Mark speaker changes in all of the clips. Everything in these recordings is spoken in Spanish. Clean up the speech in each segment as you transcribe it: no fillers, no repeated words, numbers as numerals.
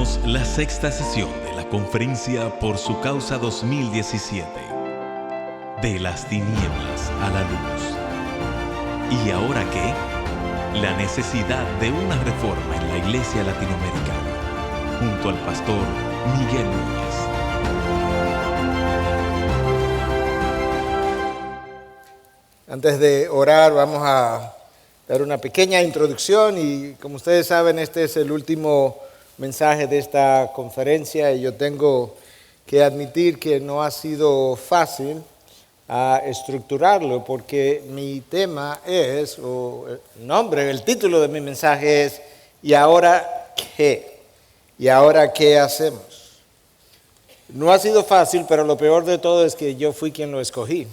Speaker 1: presentamos la sexta sesión de la Conferencia por su Causa 2017, de las tinieblas a la luz. ¿Y ahora qué? La necesidad de una reforma en la Iglesia latinoamericana, junto al pastor Miguel Núñez.
Speaker 2: Antes de orar, vamos a dar una pequeña introducción y como ustedes saben, este es el último mensaje de esta conferencia y yo tengo que admitir que no ha sido fácil estructurarlo porque mi tema es, o el nombre, el título de mi mensaje es ¿y ahora qué? ¿Y ahora qué hacemos? No ha sido fácil, pero lo peor de todo es que yo fui quien lo escogí.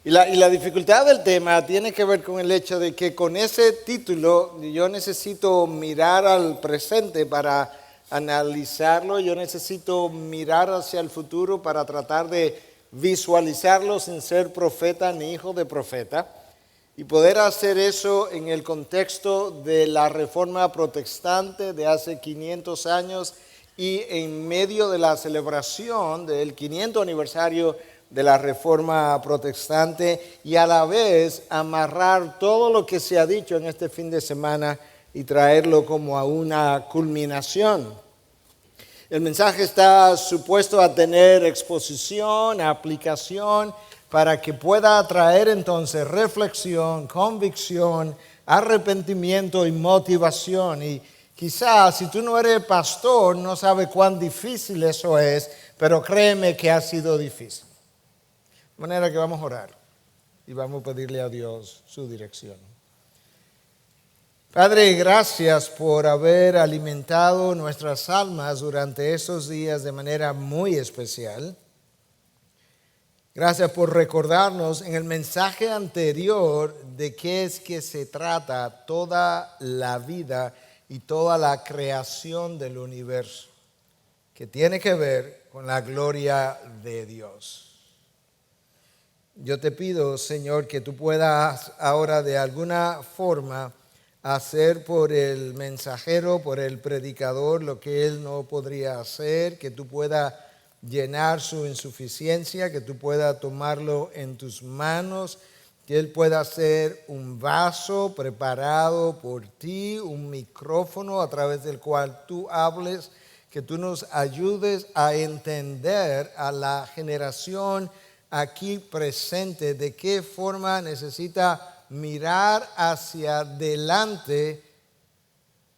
Speaker 2: Y la dificultad del tema tiene que ver con el hecho de que con ese título yo necesito mirar al presente para analizarlo, yo necesito mirar hacia el futuro para tratar de visualizarlo sin ser profeta ni hijo de profeta y poder hacer eso en el contexto de la Reforma Protestante de hace 500 años y en medio de la celebración del 500 aniversario de la Reforma Protestante y a la vez amarrar todo lo que se ha dicho en este fin de semana y traerlo como a una culminación. El mensaje está supuesto a tener exposición, aplicación, para que pueda traer entonces reflexión, convicción, arrepentimiento y motivación. Y quizás si tú no eres pastor no sabes cuán difícil eso es, pero créeme que ha sido difícil. De manera que vamos a orar y vamos a pedirle a Dios su dirección. Padre, gracias por haber alimentado nuestras almas durante estos días de manera muy especial. Gracias por recordarnos en el mensaje anterior de qué es que se trata toda la vida y toda la creación del universo, que tiene que ver con la gloria de Dios. Yo te pido, Señor, que tú puedas ahora de alguna forma hacer por el mensajero, por el predicador, lo que él no podría hacer, que tú puedas llenar su insuficiencia, que tú puedas tomarlo en tus manos, que él pueda ser un vaso preparado por ti, un micrófono a través del cual tú hables, que tú nos ayudes a entender a la generación aquí presente de qué forma necesita mirar hacia adelante,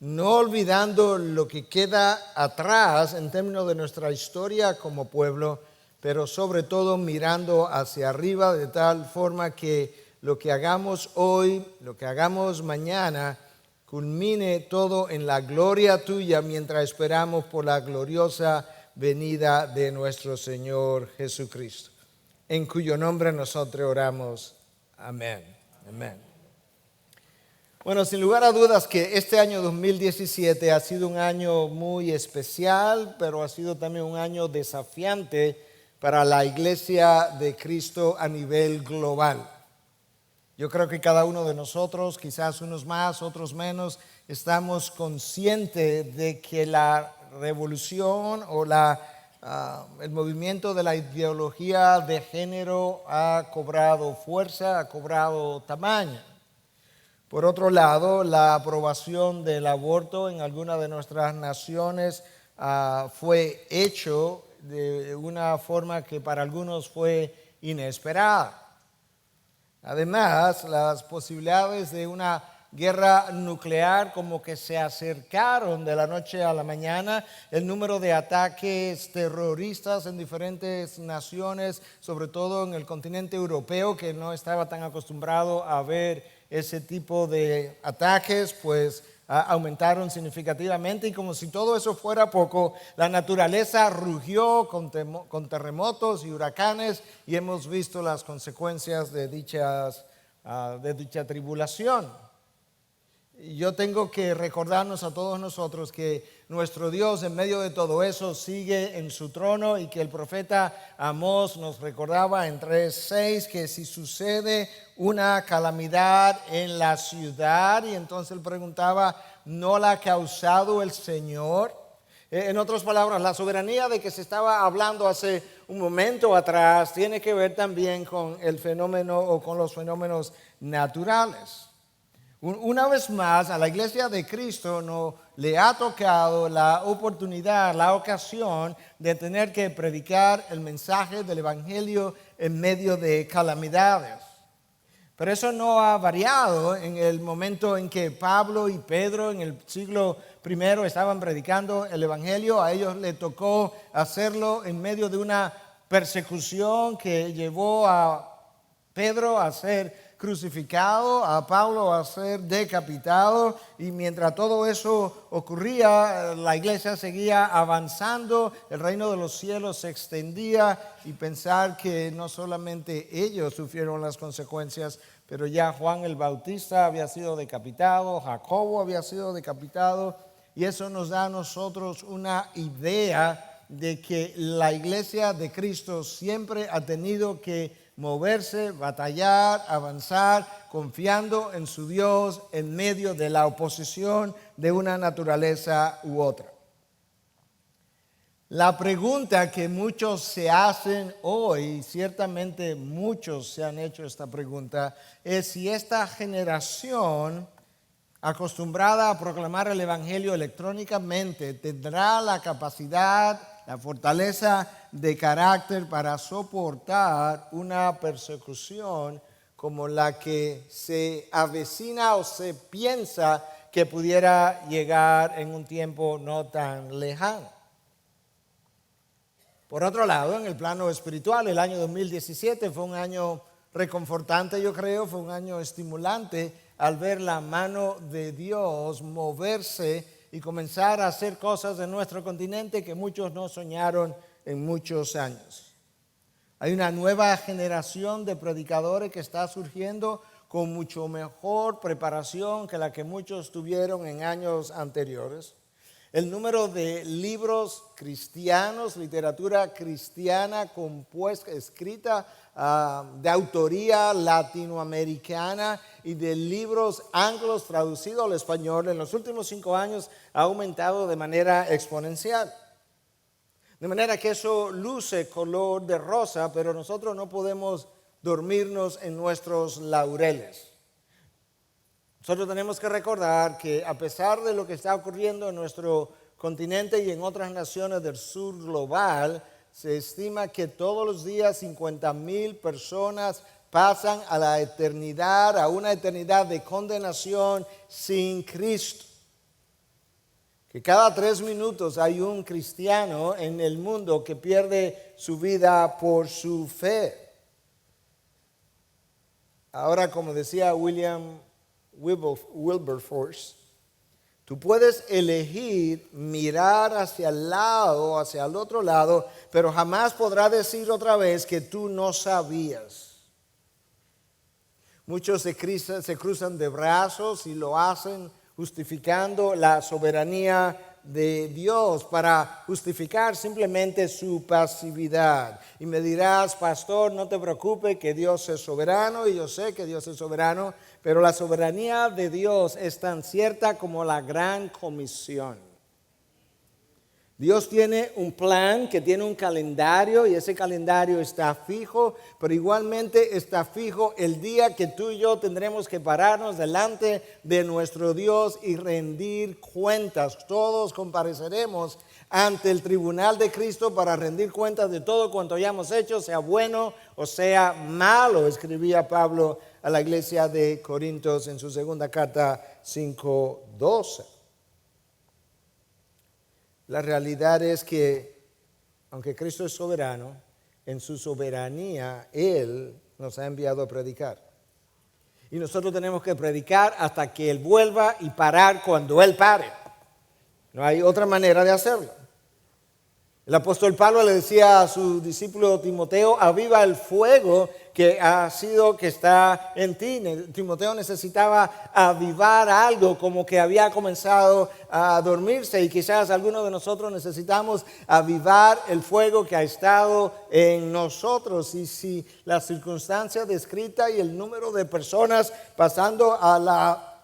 Speaker 2: no olvidando lo que queda atrás en términos de nuestra historia como pueblo, pero sobre todo mirando hacia arriba de tal forma que lo que hagamos hoy, lo que hagamos mañana, culmine todo en la gloria tuya mientras esperamos por la gloriosa venida de nuestro Señor Jesucristo, en cuyo nombre nosotros oramos. Amén. Amén. Bueno, sin lugar a dudas que este año 2017 ha sido un año muy especial, pero ha sido también un año desafiante para la Iglesia de Cristo a nivel global. Yo creo que cada uno de nosotros, quizás unos más, otros menos, estamos conscientes de que la revolución o el movimiento de la ideología de género ha cobrado fuerza, ha cobrado tamaño. Por otro lado, la aprobación del aborto en algunas de nuestras naciones fue hecho de una forma que para algunos fue inesperada. Además, las posibilidades de una guerra nuclear como que se acercaron de la noche a la mañana. El número de ataques terroristas en diferentes naciones, sobre todo en el continente europeo, que no estaba tan acostumbrado a ver ese tipo de ataques, pues aumentaron significativamente. Y como si todo eso fuera poco, la naturaleza rugió con terremotos y huracanes y hemos visto las consecuencias de dicha tribulación. yo tengo que recordarnos a todos nosotros que nuestro Dios en medio de todo eso sigue en su trono, y que el profeta Amós nos recordaba en 3:6 que si sucede una calamidad en la ciudad, y entonces él preguntaba, ¿no la ha causado el Señor? En otras palabras, la soberanía de que se estaba hablando hace un momento atrás tiene que ver también con el fenómeno o con los fenómenos naturales. Una vez más, a la iglesia de Cristo no le ha tocado la oportunidad, la ocasión de tener que predicar el mensaje del Evangelio en medio de calamidades. Pero eso no ha variado en el momento en que Pablo y Pedro en el siglo I estaban predicando el Evangelio. A ellos les tocó hacerlo en medio de una persecución que llevó a Pedro a ser crucificado, a Pablo a ser decapitado, y mientras todo eso ocurría, la iglesia seguía avanzando, el reino de los cielos se extendía, y pensar que no solamente ellos sufrieron las consecuencias, pero ya Juan el Bautista había sido decapitado, Jacobo había sido decapitado, y eso nos da a nosotros una idea de que la iglesia de Cristo siempre ha tenido que moverse, batallar, avanzar, confiando en su Dios en medio de la oposición de una naturaleza u otra. La pregunta que muchos se hacen hoy, ciertamente muchos se han hecho esta pregunta, es si esta generación acostumbrada a proclamar el Evangelio electrónicamente tendrá la capacidad, la fortaleza de carácter para soportar una persecución como la que se avecina o se piensa que pudiera llegar en un tiempo no tan lejano. Por otro lado, en el plano espiritual, el año 2017 fue un año reconfortante, yo creo, fue un año estimulante al ver la mano de Dios moverse y comenzar a hacer cosas en nuestro continente que muchos no soñaron en muchos años. Hay una nueva generación de predicadores que está surgiendo con mucho mejor preparación que la que muchos tuvieron en años anteriores. El número de libros cristianos, literatura cristiana compuesta, escrita de autoría latinoamericana, y de libros anglos traducidos al español en los últimos 5 años ha aumentado de manera exponencial. De manera que eso luce color de rosa, pero nosotros no podemos dormirnos en nuestros laureles. Nosotros tenemos que recordar que a pesar de lo que está ocurriendo en nuestro continente y en otras naciones del sur global, se estima que todos los días 50,000 personas pasan a la eternidad, a una eternidad de condenación sin Cristo. Que cada 3 minutos hay un cristiano en el mundo que pierde su vida por su fe. Ahora, como decía William Wilberforce, tú puedes elegir mirar hacia el lado, hacia el otro lado, pero jamás podrás decir otra vez que tú no sabías. Muchos se cruzan de brazos y lo hacen justificando la soberanía de Dios para justificar simplemente su pasividad. Y me dirás, pastor, no te preocupes que Dios es soberano, y yo sé que Dios es soberano, pero la soberanía de Dios es tan cierta como la gran comisión. Dios tiene un plan que tiene un calendario, y ese calendario está fijo, pero igualmente está fijo el día que tú y yo tendremos que pararnos delante de nuestro Dios y rendir cuentas. Todos compareceremos ante el tribunal de Cristo para rendir cuentas de todo cuanto hayamos hecho, sea bueno o sea malo, escribía Pablo a la iglesia de Corintios en su segunda carta 5:12. La realidad es que, aunque Cristo es soberano, en su soberanía Él nos ha enviado a predicar. Y nosotros tenemos que predicar hasta que Él vuelva y parar cuando Él pare. No hay otra manera de hacerlo. El apóstol Pablo le decía a su discípulo Timoteo, aviva el fuego que está en ti. Timoteo necesitaba avivar algo como que había comenzado a dormirse, y quizás algunos de nosotros necesitamos avivar el fuego que ha estado en nosotros. Y si la circunstancia descrita y el número de personas pasando a la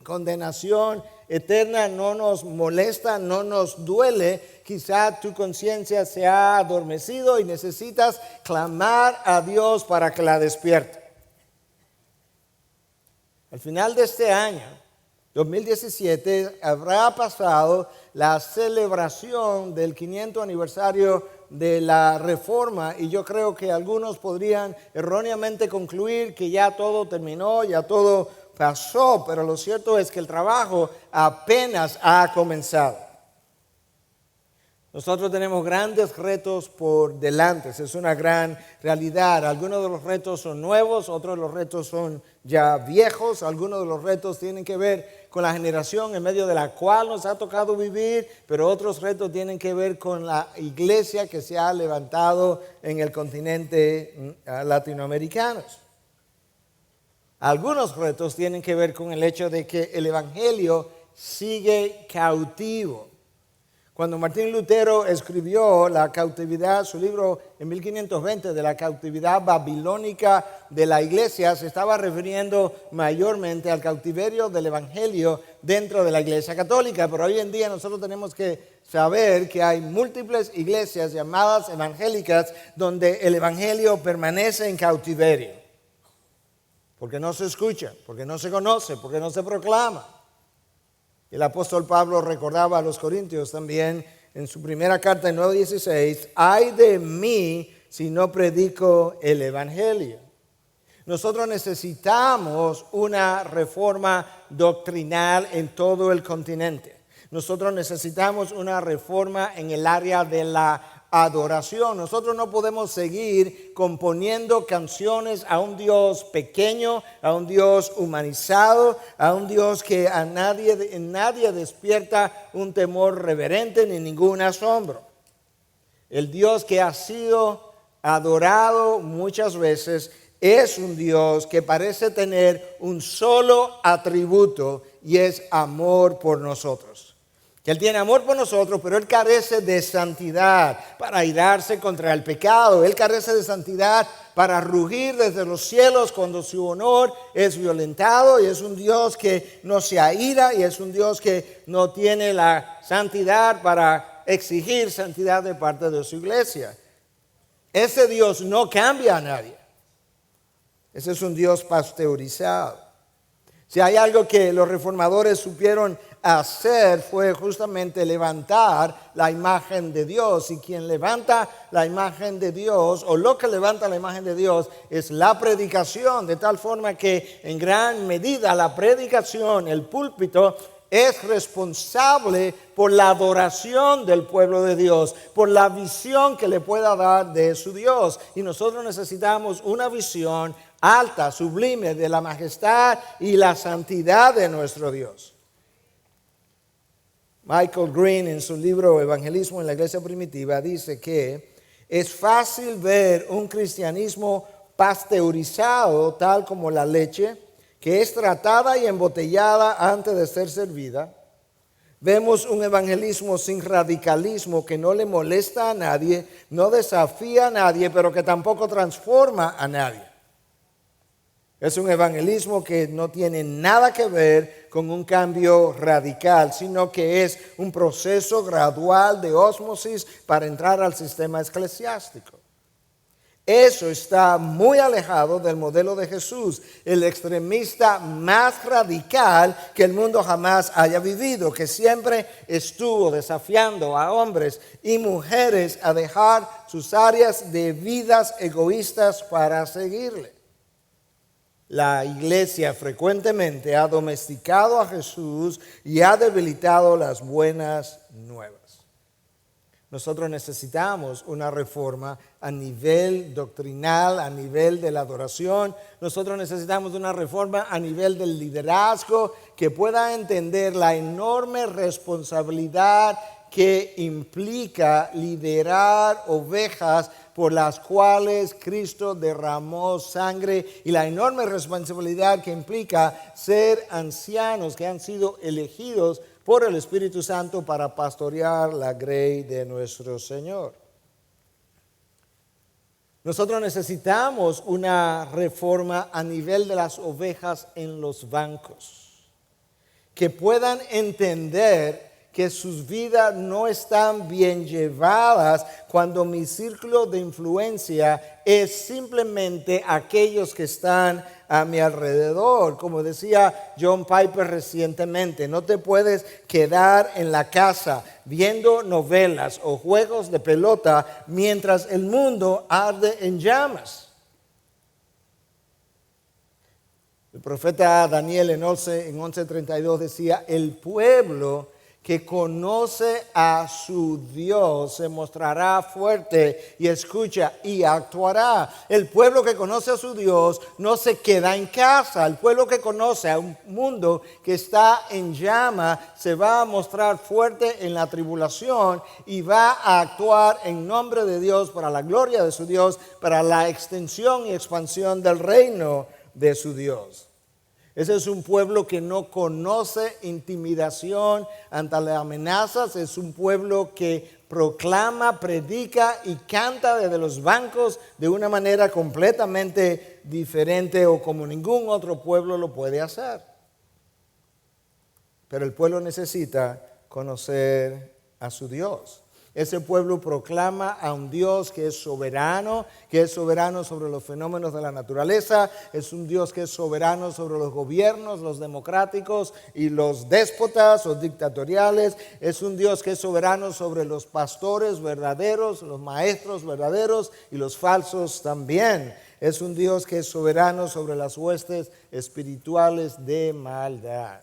Speaker 2: condenación eterna no nos molesta, no nos duele, quizá tu conciencia se ha adormecido y necesitas clamar a Dios para que la despierte. Al final de este año, 2017, habrá pasado la celebración del 500 aniversario de la Reforma, y yo creo que algunos podrían erróneamente concluir que ya todo terminó, ya todo pasó, pero lo cierto es que el trabajo apenas ha comenzado. Nosotros tenemos grandes retos por delante, esa es una gran realidad. Algunos de los retos son nuevos, otros de los retos son ya viejos, algunos de los retos tienen que ver con la generación en medio de la cual nos ha tocado vivir, pero otros retos tienen que ver con la iglesia que se ha levantado en el continente latinoamericano. Algunos retos tienen que ver con el hecho de que el evangelio sigue cautivo. Cuando Martín Lutero escribió la cautividad, su libro en 1520 de la cautividad babilónica de la iglesia, se estaba refiriendo mayormente al cautiverio del evangelio dentro de la iglesia católica. Pero hoy en día nosotros tenemos que saber que hay múltiples iglesias llamadas evangélicas donde el evangelio permanece en cautiverio. Porque no se escucha, porque no se conoce, porque no se proclama. El apóstol Pablo recordaba a los corintios también en su primera carta en 9:16, ay de mí si no predico el evangelio. Nosotros necesitamos una reforma doctrinal en todo el continente. Nosotros necesitamos una reforma en el área de la adoración. Nosotros no podemos seguir componiendo canciones a un Dios pequeño, a un Dios humanizado, a un Dios que en nadie despierta un temor reverente ni ningún asombro. El Dios que ha sido adorado muchas veces es un Dios que parece tener un solo atributo, y es amor por nosotros. Que Él tiene amor por nosotros, pero Él carece de santidad para airarse contra el pecado. Él carece de santidad para rugir desde los cielos cuando su honor es violentado. Y es un Dios que no se aira, y es un Dios que no tiene la santidad para exigir santidad de parte de su iglesia. Ese Dios no cambia a nadie. Ese es un Dios pasteurizado. Si hay algo que los reformadores supieron hacer, fue justamente levantar la imagen de Dios. Y quien levanta la imagen de Dios, o lo que levanta la imagen de Dios, es la predicación, de tal forma que en gran medida la predicación, el púlpito, es responsable por la adoración del pueblo de Dios, por la visión que le pueda dar de su Dios. Y nosotros necesitamos una visión alta, sublime, de la majestad y la santidad de nuestro Dios. Michael Green, en su libro Evangelismo en la Iglesia Primitiva, dice que es fácil ver un cristianismo pasteurizado, tal como la leche, que es tratada y embotellada antes de ser servida. Vemos un evangelismo sin radicalismo, que no le molesta a nadie, no desafía a nadie, pero que tampoco transforma a nadie. Es un evangelismo que no tiene nada que ver con un cambio radical, sino que es un proceso gradual de ósmosis para entrar al sistema eclesiástico. Eso está muy alejado del modelo de Jesús, el extremista más radical que el mundo jamás haya vivido, que siempre estuvo desafiando a hombres y mujeres a dejar sus áreas de vidas egoístas para seguirle. La iglesia frecuentemente ha domesticado a Jesús y ha debilitado las buenas nuevas. Nosotros necesitamos una reforma a nivel doctrinal, a nivel de la adoración. Nosotros necesitamos una reforma a nivel del liderazgo que pueda entender la enorme responsabilidad que implica liderar ovejas por las cuales Cristo derramó sangre y la enorme responsabilidad que implica ser ancianos que han sido elegidos por el Espíritu Santo para pastorear la grey de nuestro Señor. Nosotros necesitamos una reforma a nivel de las ovejas en los bancos, que puedan entender que sus vidas no están bien llevadas cuando mi círculo de influencia es simplemente aquellos que están a mi alrededor. Como decía John Piper recientemente, no te puedes quedar en la casa viendo novelas o juegos de pelota mientras el mundo arde en llamas. El profeta Daniel en 11:32 decía, el pueblo que conoce a su Dios se mostrará fuerte y escucha y actuará. El pueblo que conoce a su Dios no se queda en casa. El pueblo que conoce a un mundo que está en llama se va a mostrar fuerte en la tribulación y va a actuar en nombre de Dios para la gloria de su Dios, para la extensión y expansión del reino de su Dios. Ese es un pueblo que no conoce intimidación ante las amenazas. Es un pueblo que proclama, predica y canta desde los bancos de una manera completamente diferente o como ningún otro pueblo lo puede hacer. Pero el pueblo necesita conocer a su Dios. Ese pueblo proclama a un Dios que es soberano sobre los fenómenos de la naturaleza, es un Dios que es soberano sobre los gobiernos, los democráticos y los déspotas o dictatoriales, es un Dios que es soberano sobre los pastores verdaderos, los maestros verdaderos y los falsos también. Es un Dios que es soberano sobre las huestes espirituales de maldad.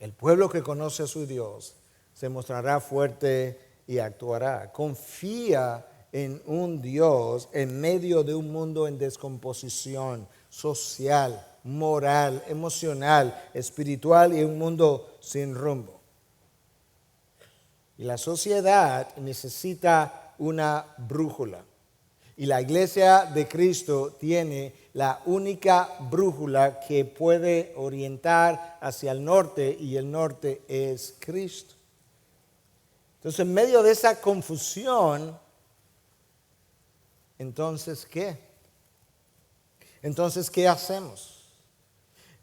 Speaker 2: El pueblo que conoce a su Dios se mostrará fuerte y actuará. Confía en un Dios en medio de un mundo en descomposición social, moral, emocional, espiritual y un mundo sin rumbo. Y la sociedad necesita una brújula. Y la iglesia de Cristo tiene la única brújula que puede orientar hacia el norte y el norte es Cristo. Entonces, en medio de esa confusión, entonces, ¿qué? Entonces, ¿qué hacemos?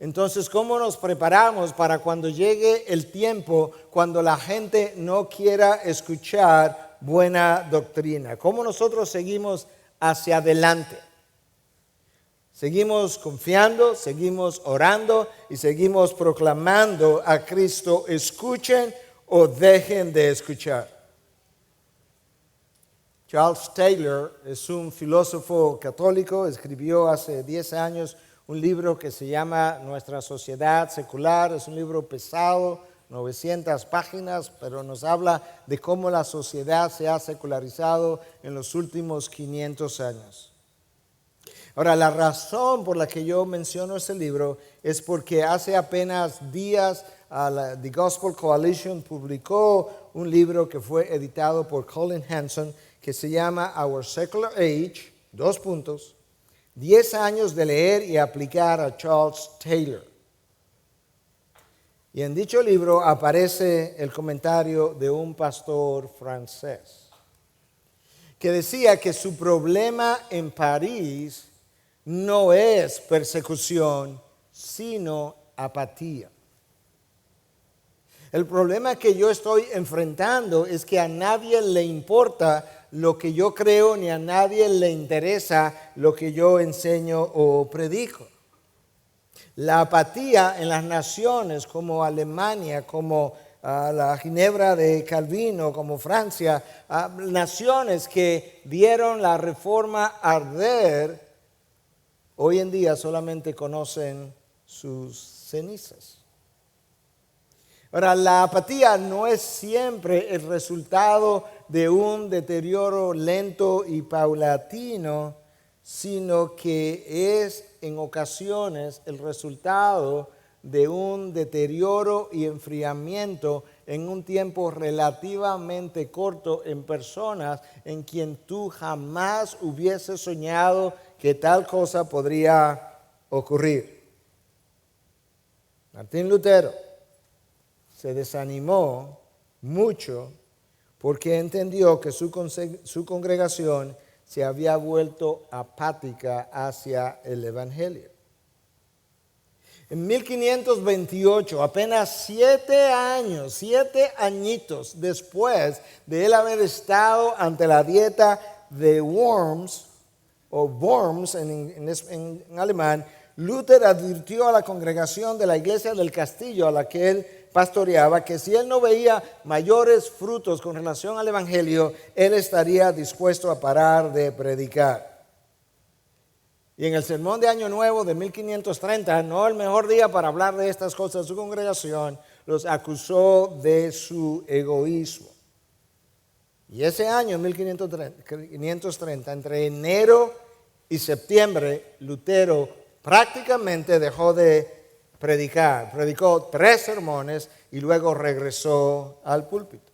Speaker 2: Entonces, ¿cómo nos preparamos para cuando llegue el tiempo, cuando la gente no quiera escuchar buena doctrina? ¿Cómo nosotros seguimos hacia adelante? Seguimos confiando, seguimos orando y seguimos proclamando a Cristo, escuchen o dejen de escuchar. Charles Taylor es un filósofo católico, escribió hace 10 años un libro que se llama Nuestra sociedad secular. Es un libro pesado, 900 páginas, pero nos habla de cómo la sociedad se ha secularizado en los últimos 500 años. Ahora, la razón por la que yo menciono ese libro es porque hace apenas días The Gospel Coalition publicó un libro que fue editado por Colin Hanson que se llama Our Secular Age, 10 años de leer y aplicar a Charles Taylor. Y en dicho libro aparece el comentario de un pastor francés que decía que su problema en París no es persecución, sino apatía. El problema que yo estoy enfrentando es que a nadie le importa lo que yo creo, ni a nadie le interesa lo que yo enseño o predico. La apatía en las naciones como Alemania, como la Ginebra de Calvino, como Francia, naciones que vieron la reforma arder, hoy en día solamente conocen sus cenizas. Ahora, la apatía no es siempre el resultado de un deterioro lento y paulatino, sino que es en ocasiones el resultado de un deterioro y enfriamiento en un tiempo relativamente corto en personas en quien tú jamás hubieses soñado que tal cosa podría ocurrir. Martín Lutero se desanimó mucho porque entendió que su congregación se había vuelto apática hacia el Evangelio. En 1528, apenas 7 añitos después de él haber estado ante la dieta de Worms, o Worms en alemán, Luther advirtió a la congregación de la iglesia del castillo a la que él pastoreaba que si él no veía mayores frutos con relación al Evangelio, él estaría dispuesto a parar de predicar. Y en el sermón de Año Nuevo de 1530, no el mejor día para hablar de estas cosas, su congregación los acusó de su egoísmo. Y ese año, en 1530, entre enero y septiembre, Lutero prácticamente dejó de predicar. Predicó 3 sermones y luego regresó al púlpito.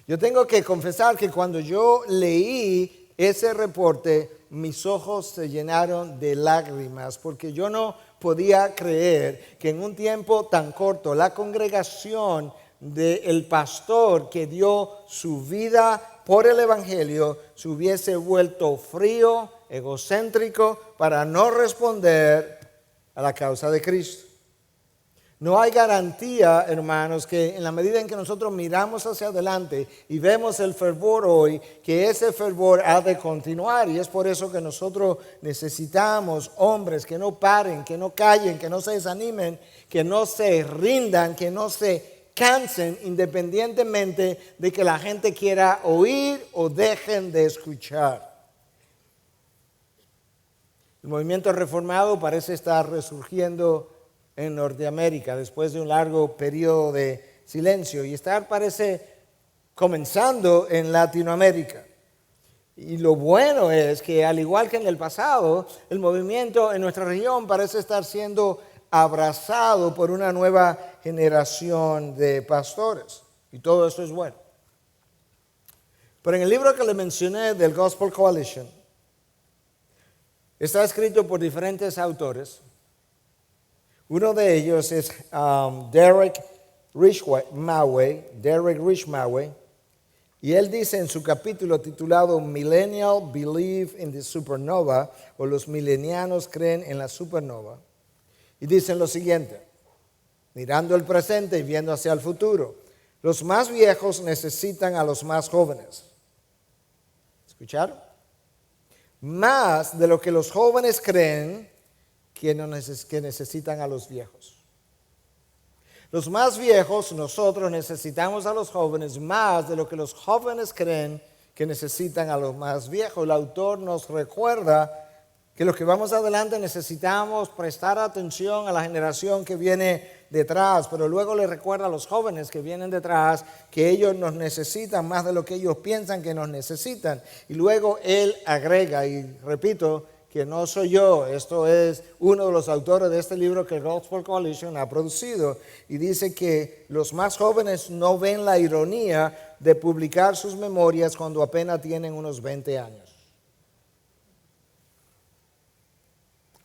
Speaker 2: Yo tengo que confesar que cuando yo leí ese reporte, mis ojos se llenaron de lágrimas porque yo no podía creer que en un tiempo tan corto la congregación del pastor que dio su vida por el Evangelio se hubiese vuelto frío, egocéntrico, para no responder a la causa de Cristo. No hay garantía, hermanos, que en la medida en que nosotros miramos hacia adelante y vemos el fervor hoy, que ese fervor ha de continuar. Y es por eso que nosotros necesitamos hombres que no paren, que no callen, que no se desanimen, que no se rindan, que no se cansen, independientemente de que la gente quiera oír o dejen de escuchar. El movimiento reformado parece estar resurgiendo en Norteamérica después de un largo periodo de silencio y parece comenzando en Latinoamérica. Y lo bueno es que al igual que en el pasado, el movimiento en nuestra región parece estar siendo abrazado por una nueva generación de pastores. Y todo eso es bueno. Pero en el libro que le mencioné del Gospel Coalition, está escrito por diferentes autores. Uno de ellos es Derek Richmaway, y él dice en su capítulo titulado Millennial Believe in the Supernova, o los milenianos creen en la supernova, y dicen lo siguiente: mirando el presente y viendo hacia el futuro, los más viejos necesitan a los más jóvenes. ¿Escucharon? Más de lo que los jóvenes creen que necesitan a los viejos. Los más viejos, nosotros necesitamos a los jóvenes más de lo que los jóvenes creen que necesitan a los más viejos. El autor nos recuerda que los que vamos adelante necesitamos prestar atención a la generación que viene detrás, pero luego le recuerda a los jóvenes que vienen detrás que ellos nos necesitan más de lo que ellos piensan que nos necesitan. Y luego él agrega, y repito, que no soy yo, esto es uno de los autores de este libro que el Gospel Coalition ha producido, y dice que los más jóvenes no ven la ironía de publicar sus memorias cuando apenas tienen unos 20 años.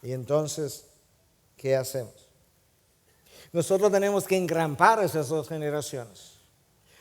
Speaker 2: Y entonces, ¿qué hacemos? Nosotros tenemos que engrampar esas 2 generaciones.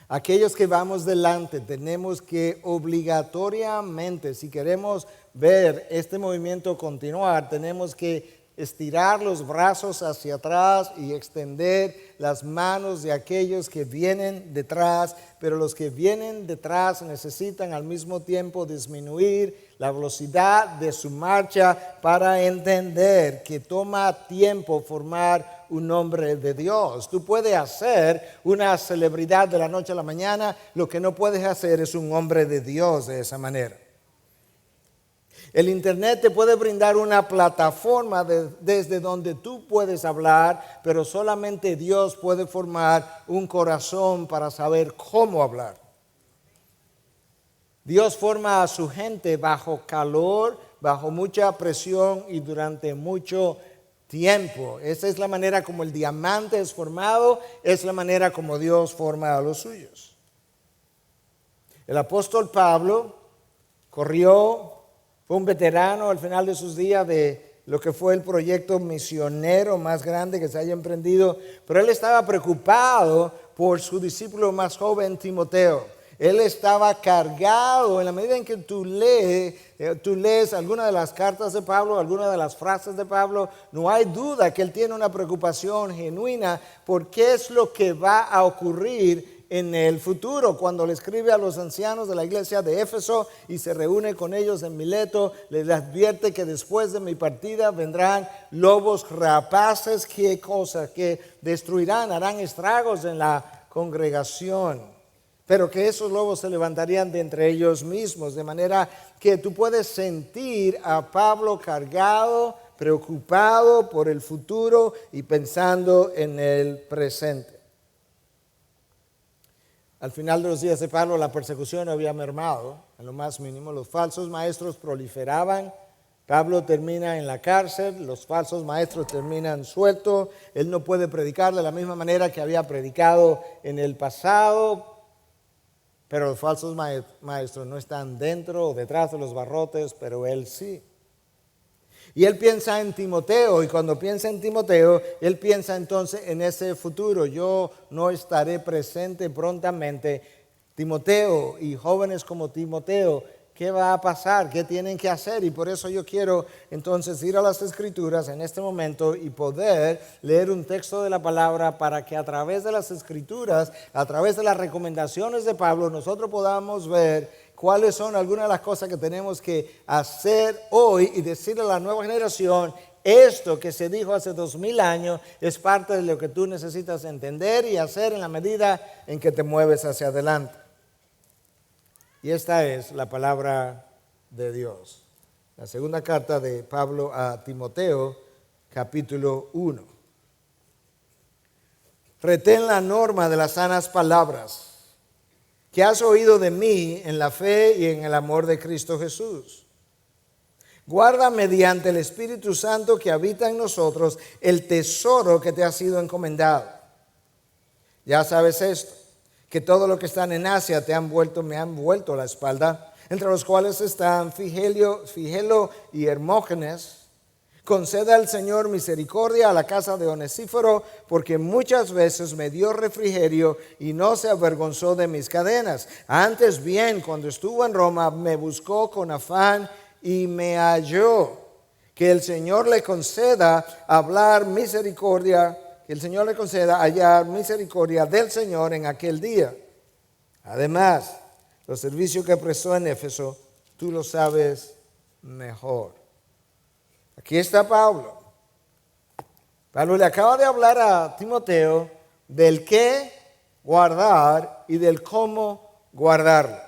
Speaker 2: Aquellos que vamos delante tenemos que obligatoriamente, si queremos ver este movimiento continuar, tenemos que estirar los brazos hacia atrás y extender las manos de aquellos que vienen detrás, pero los que vienen detrás necesitan al mismo tiempo disminuir la velocidad de su marcha para entender que toma tiempo formar un hombre de Dios. Tú puedes hacer una celebridad de la noche a la mañana, lo que no puedes hacer es un hombre de Dios de esa manera. El internet te puede brindar una plataforma desde donde tú puedes hablar, pero solamente Dios puede formar un corazón para saber cómo hablar. Dios forma a su gente bajo calor, bajo mucha presión y durante mucho tiempo. Esa es la manera como el diamante es formado, es la manera como Dios forma a los suyos. El apóstol Pablo corrió, fue un veterano al final de sus días de lo que fue el proyecto misionero más grande que se haya emprendido, pero él estaba preocupado por su discípulo más joven, Timoteo. Él estaba cargado. En la medida en que tú lees alguna de las cartas de Pablo, alguna de las frases de Pablo, no hay duda que él tiene una preocupación genuina por qué es lo que va a ocurrir en el futuro. Cuando le escribe a los ancianos de la iglesia de Éfeso y se reúne con ellos en Mileto, les advierte que después de mi partida vendrán lobos rapaces. ¿Qué cosa? Que destruirán, harán estragos en la congregación, pero que esos lobos se levantarían de entre ellos mismos, de manera que tú puedes sentir a Pablo cargado, preocupado por el futuro y pensando en el presente. Al final de los días de Pablo, la persecución había mermado en lo más mínimo. Los falsos maestros proliferaban. Pablo termina en la cárcel, los falsos maestros terminan sueltos. Él no puede predicar de la misma manera que había predicado en el pasado, pero los falsos maestros no están dentro o detrás de los barrotes, pero él sí. Y él piensa en Timoteo, y cuando piensa en Timoteo, él piensa entonces en ese futuro. Yo no estaré presente prontamente. Timoteo y jóvenes como Timoteo, ¿qué va a pasar? ¿Qué tienen que hacer? Y por eso yo quiero entonces ir a las Escrituras en este momento y poder leer un texto de la palabra para que a través de las Escrituras, a través de las recomendaciones de Pablo, nosotros podamos ver cuáles son algunas de las cosas que tenemos que hacer hoy y decirle a la nueva generación: esto que se dijo hace 2000 años es parte de lo que tú necesitas entender y hacer en la medida en que te mueves hacia adelante. Y esta es la palabra de Dios. La segunda carta de Pablo a Timoteo, capítulo 1. Retén la norma de las sanas palabras que has oído de mí en la fe y en el amor de Cristo Jesús. Guarda mediante el Espíritu Santo que habita en nosotros el tesoro que te ha sido encomendado. Ya sabes esto, que todo lo que están en Asia me han vuelto la espalda, entre los cuales están Figelo y Hermógenes. Conceda al Señor misericordia a la casa de Onesíforo, porque muchas veces me dio refrigerio y no se avergonzó de mis cadenas. Antes bien, cuando estuvo en Roma, me buscó con afán y me halló. Que el Señor le conceda hallar misericordia del Señor en aquel día. Además, los servicios que prestó en Éfeso, tú lo sabes mejor. Aquí está Pablo. Pablo le acaba de hablar a Timoteo del qué guardar y del cómo guardarlo.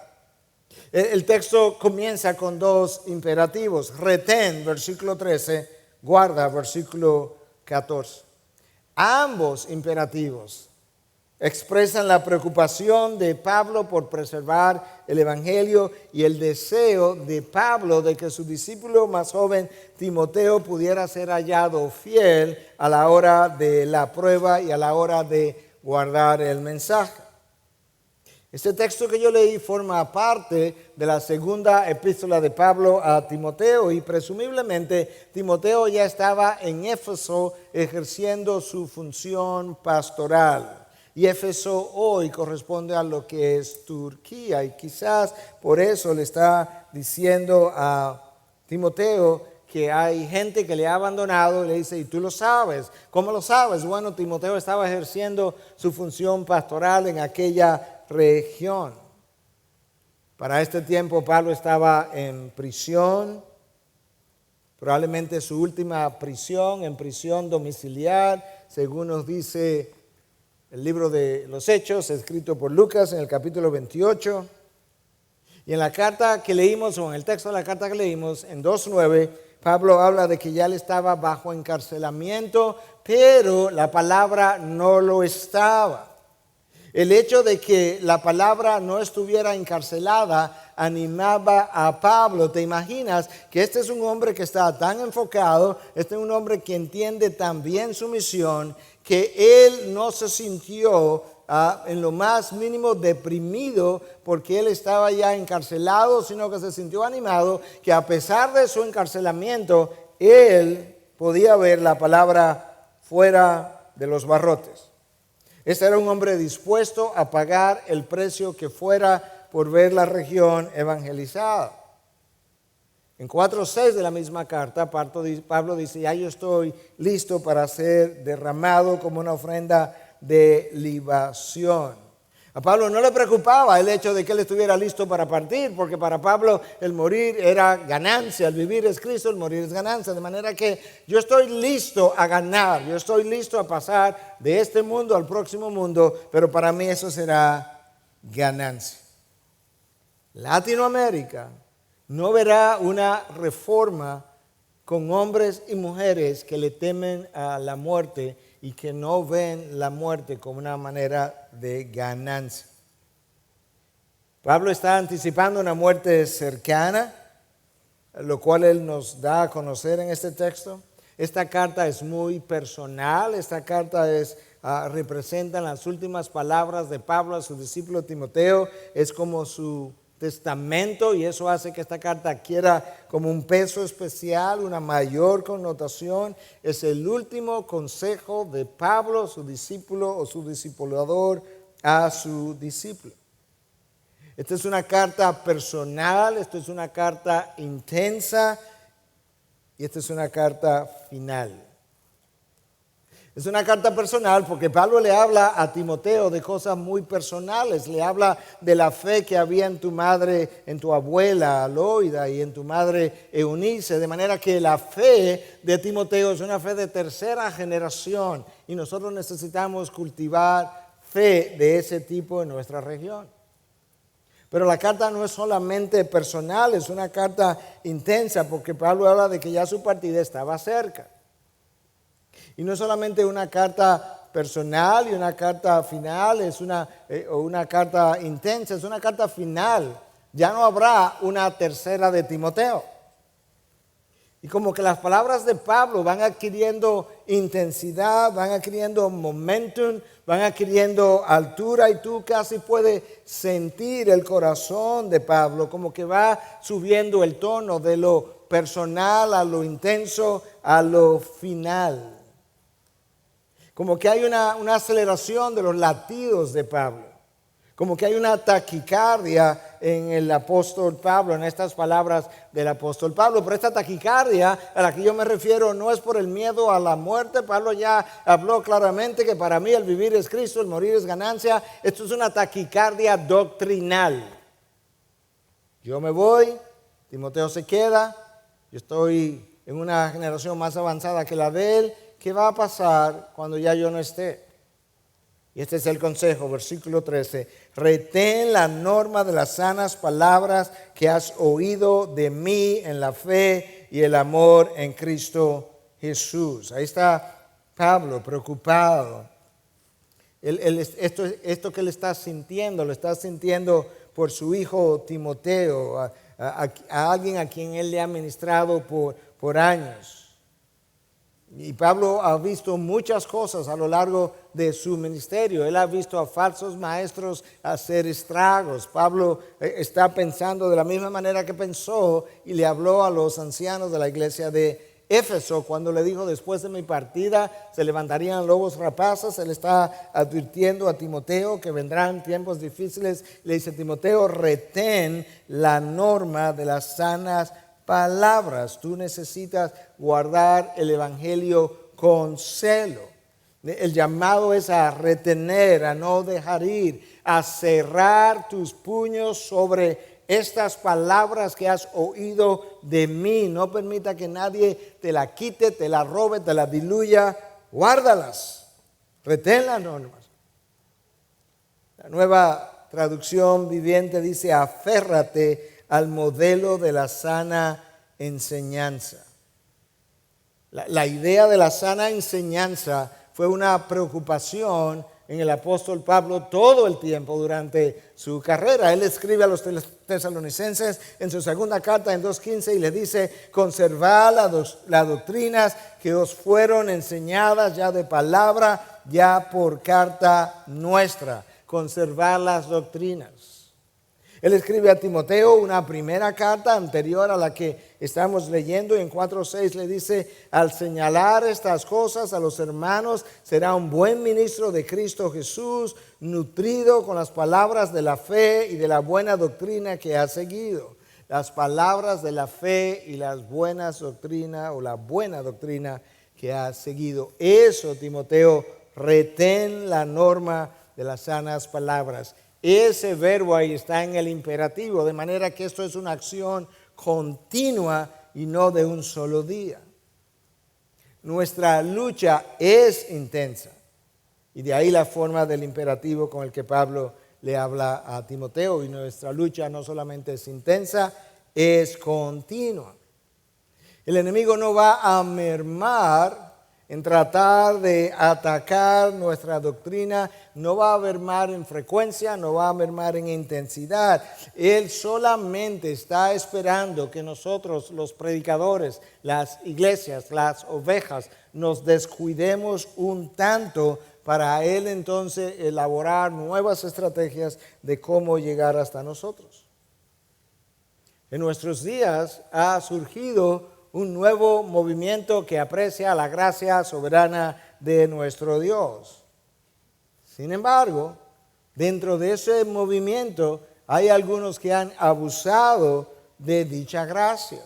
Speaker 2: El texto comienza con dos imperativos: retén, versículo 13, guarda, versículo 14. Ambos imperativos expresan la preocupación de Pablo por preservar el evangelio y el deseo de Pablo de que su discípulo más joven, Timoteo, pudiera ser hallado fiel a la hora de la prueba y a la hora de guardar el mensaje. Este texto que yo leí forma parte de la segunda epístola de Pablo a Timoteo, y presumiblemente Timoteo ya estaba en Éfeso ejerciendo su función pastoral. Y Éfeso hoy corresponde a lo que es Turquía, y quizás por eso le está diciendo a Timoteo que hay gente que le ha abandonado, y le dice: y tú lo sabes. ¿Cómo lo sabes? Bueno, Timoteo estaba ejerciendo su función pastoral en aquella región. Para este tiempo Pablo estaba en prisión, probablemente su última prisión, en prisión domiciliar, según nos dice el libro de los Hechos, escrito por Lucas en el capítulo 28. Y en la carta que leímos, o en el texto de la carta que leímos, en 2:9, Pablo habla de que ya él estaba bajo encarcelamiento, pero la palabra no lo estaba. El hecho de que la palabra no estuviera encarcelada animaba a Pablo. ¿Te imaginas que este es un hombre que está tan enfocado, este es un hombre que entiende tan bien su misión, que él no se sintió en lo más mínimo deprimido porque él estaba ya encarcelado, sino que se sintió animado, que a pesar de su encarcelamiento, él podía ver la palabra fuera de los barrotes? Este era un hombre dispuesto a pagar el precio que fuera por ver la región evangelizada. En 4:6 de la misma carta, Pablo dice: ya yo estoy listo para ser derramado como una ofrenda de libación. A Pablo no le preocupaba el hecho de que él estuviera listo para partir, porque para Pablo el morir era ganancia, el vivir es Cristo, el morir es ganancia. De manera que yo estoy listo a ganar, yo estoy listo a pasar de este mundo al próximo mundo, pero para mí eso será ganancia. Latinoamérica no verá una reforma con hombres y mujeres que le temen a la muerte y que no ven la muerte como una manera de ganancia. Pablo está anticipando una muerte cercana, lo cual él nos da a conocer en este texto. Esta carta es muy personal, esta carta representa las últimas palabras de Pablo a su discípulo Timoteo, es como su testamento, y eso hace que esta carta adquiera como un peso especial, una mayor connotación. Es el último consejo de Pablo, su discípulo o su discipulador, a su discípulo. Esta es una carta personal, esta es una carta intensa y esta es una carta final. Es una carta personal porque Pablo le habla a Timoteo de cosas muy personales. Le habla de la fe que había en tu madre, en tu abuela Loida y en tu madre Eunice. De manera que la fe de Timoteo es una fe de tercera generación y nosotros necesitamos cultivar fe de ese tipo en nuestra región. Pero la carta no es solamente personal, es una carta intensa porque Pablo habla de que ya su partida estaba cerca. Y no es solamente una carta personal y una carta final, es una carta intensa, es una carta final. Ya no habrá una tercera de Timoteo. Y como que las palabras de Pablo van adquiriendo intensidad, van adquiriendo momentum, van adquiriendo altura, y tú casi puedes sentir el corazón de Pablo, como que va subiendo el tono de lo personal a lo intenso, a lo final. Como que hay una aceleración de los latidos de Pablo. Como que hay una taquicardia en el apóstol Pablo, en estas palabras del apóstol Pablo. Pero esta taquicardia a la que yo me refiero no es por el miedo a la muerte. Pablo ya habló claramente que para mí el vivir es Cristo, el morir es ganancia. Esto es una taquicardia doctrinal. Yo me voy, Timoteo se queda, yo estoy en una generación más avanzada que la de él. ¿Qué va a pasar cuando ya yo no esté? Y este es el consejo, versículo 13. Retén la norma de las sanas palabras que has oído de mí en la fe y el amor en Cristo Jesús. Ahí está Pablo preocupado. Esto que él está sintiendo, lo está sintiendo por su hijo Timoteo, a alguien a quien él le ha ministrado por años. Y Pablo ha visto muchas cosas a lo largo de su ministerio. Él ha visto a falsos maestros hacer estragos. Pablo está pensando de la misma manera que pensó y le habló a los ancianos de la iglesia de Éfeso cuando le dijo: después de mi partida se levantarían lobos rapaces. Él está advirtiendo a Timoteo que vendrán tiempos difíciles. Le dice: Timoteo, retén la norma de las sanas palabras. Tú necesitas guardar el evangelio con celo. El llamado es a retener, a no dejar ir, a cerrar tus puños sobre estas palabras que has oído de mí. No permita que nadie te la quite, te la robe, te la diluya. Guárdalas, retén las normas. La Nueva Traducción Viviente dice: aférrate al modelo de la sana enseñanza. La idea de la sana enseñanza fue una preocupación en el apóstol Pablo todo el tiempo durante su carrera. Él escribe a los tesalonicenses en su segunda carta en 2:15 y le dice: conservad las doctrinas que os fueron enseñadas ya de palabra, ya por carta nuestra. Conservar las doctrinas. Él escribe a Timoteo una primera carta anterior a la que estamos leyendo, y en 4:6 le dice: al señalar estas cosas a los hermanos, será un buen ministro de Cristo Jesús, nutrido con las palabras de la fe y de la buena doctrina que ha seguido. Las palabras de la fe y las buenas doctrinas, o la buena doctrina que ha seguido. Eso, Timoteo, retén la norma de las sanas palabras. Ese verbo ahí está en el imperativo, de manera que esto es una acción continua y no de un solo día. Nuestra lucha es intensa, y de ahí la forma del imperativo con el que Pablo le habla a Timoteo. Y nuestra lucha no solamente es intensa, es continua. El enemigo no va a mermar en tratar de atacar nuestra doctrina, no va a mermar en frecuencia, no va a mermar en intensidad. Él solamente está esperando que nosotros, los predicadores, las iglesias, las ovejas, nos descuidemos un tanto para él entonces elaborar nuevas estrategias de cómo llegar hasta nosotros. En nuestros días ha surgido un nuevo movimiento que aprecia la gracia soberana de nuestro Dios. Sin embargo, dentro de ese movimiento hay algunos que han abusado de dicha gracia.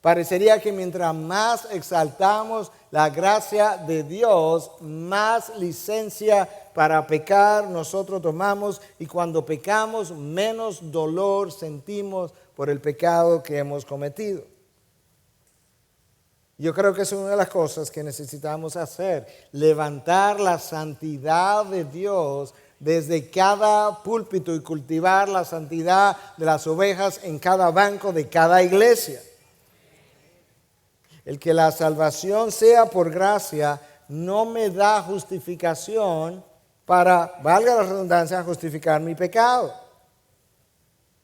Speaker 2: Parecería que mientras más exaltamos la gracia de Dios, más licencia para pecar nosotros tomamos, y cuando pecamos, menos dolor sentimos por el pecado que hemos cometido. Yo creo que es una de las cosas que necesitamos hacer, levantar la santidad de Dios desde cada púlpito y cultivar la santidad de las ovejas en cada banco de cada iglesia. El que la salvación sea por gracia no me da justificación para, valga la redundancia, justificar mi pecado.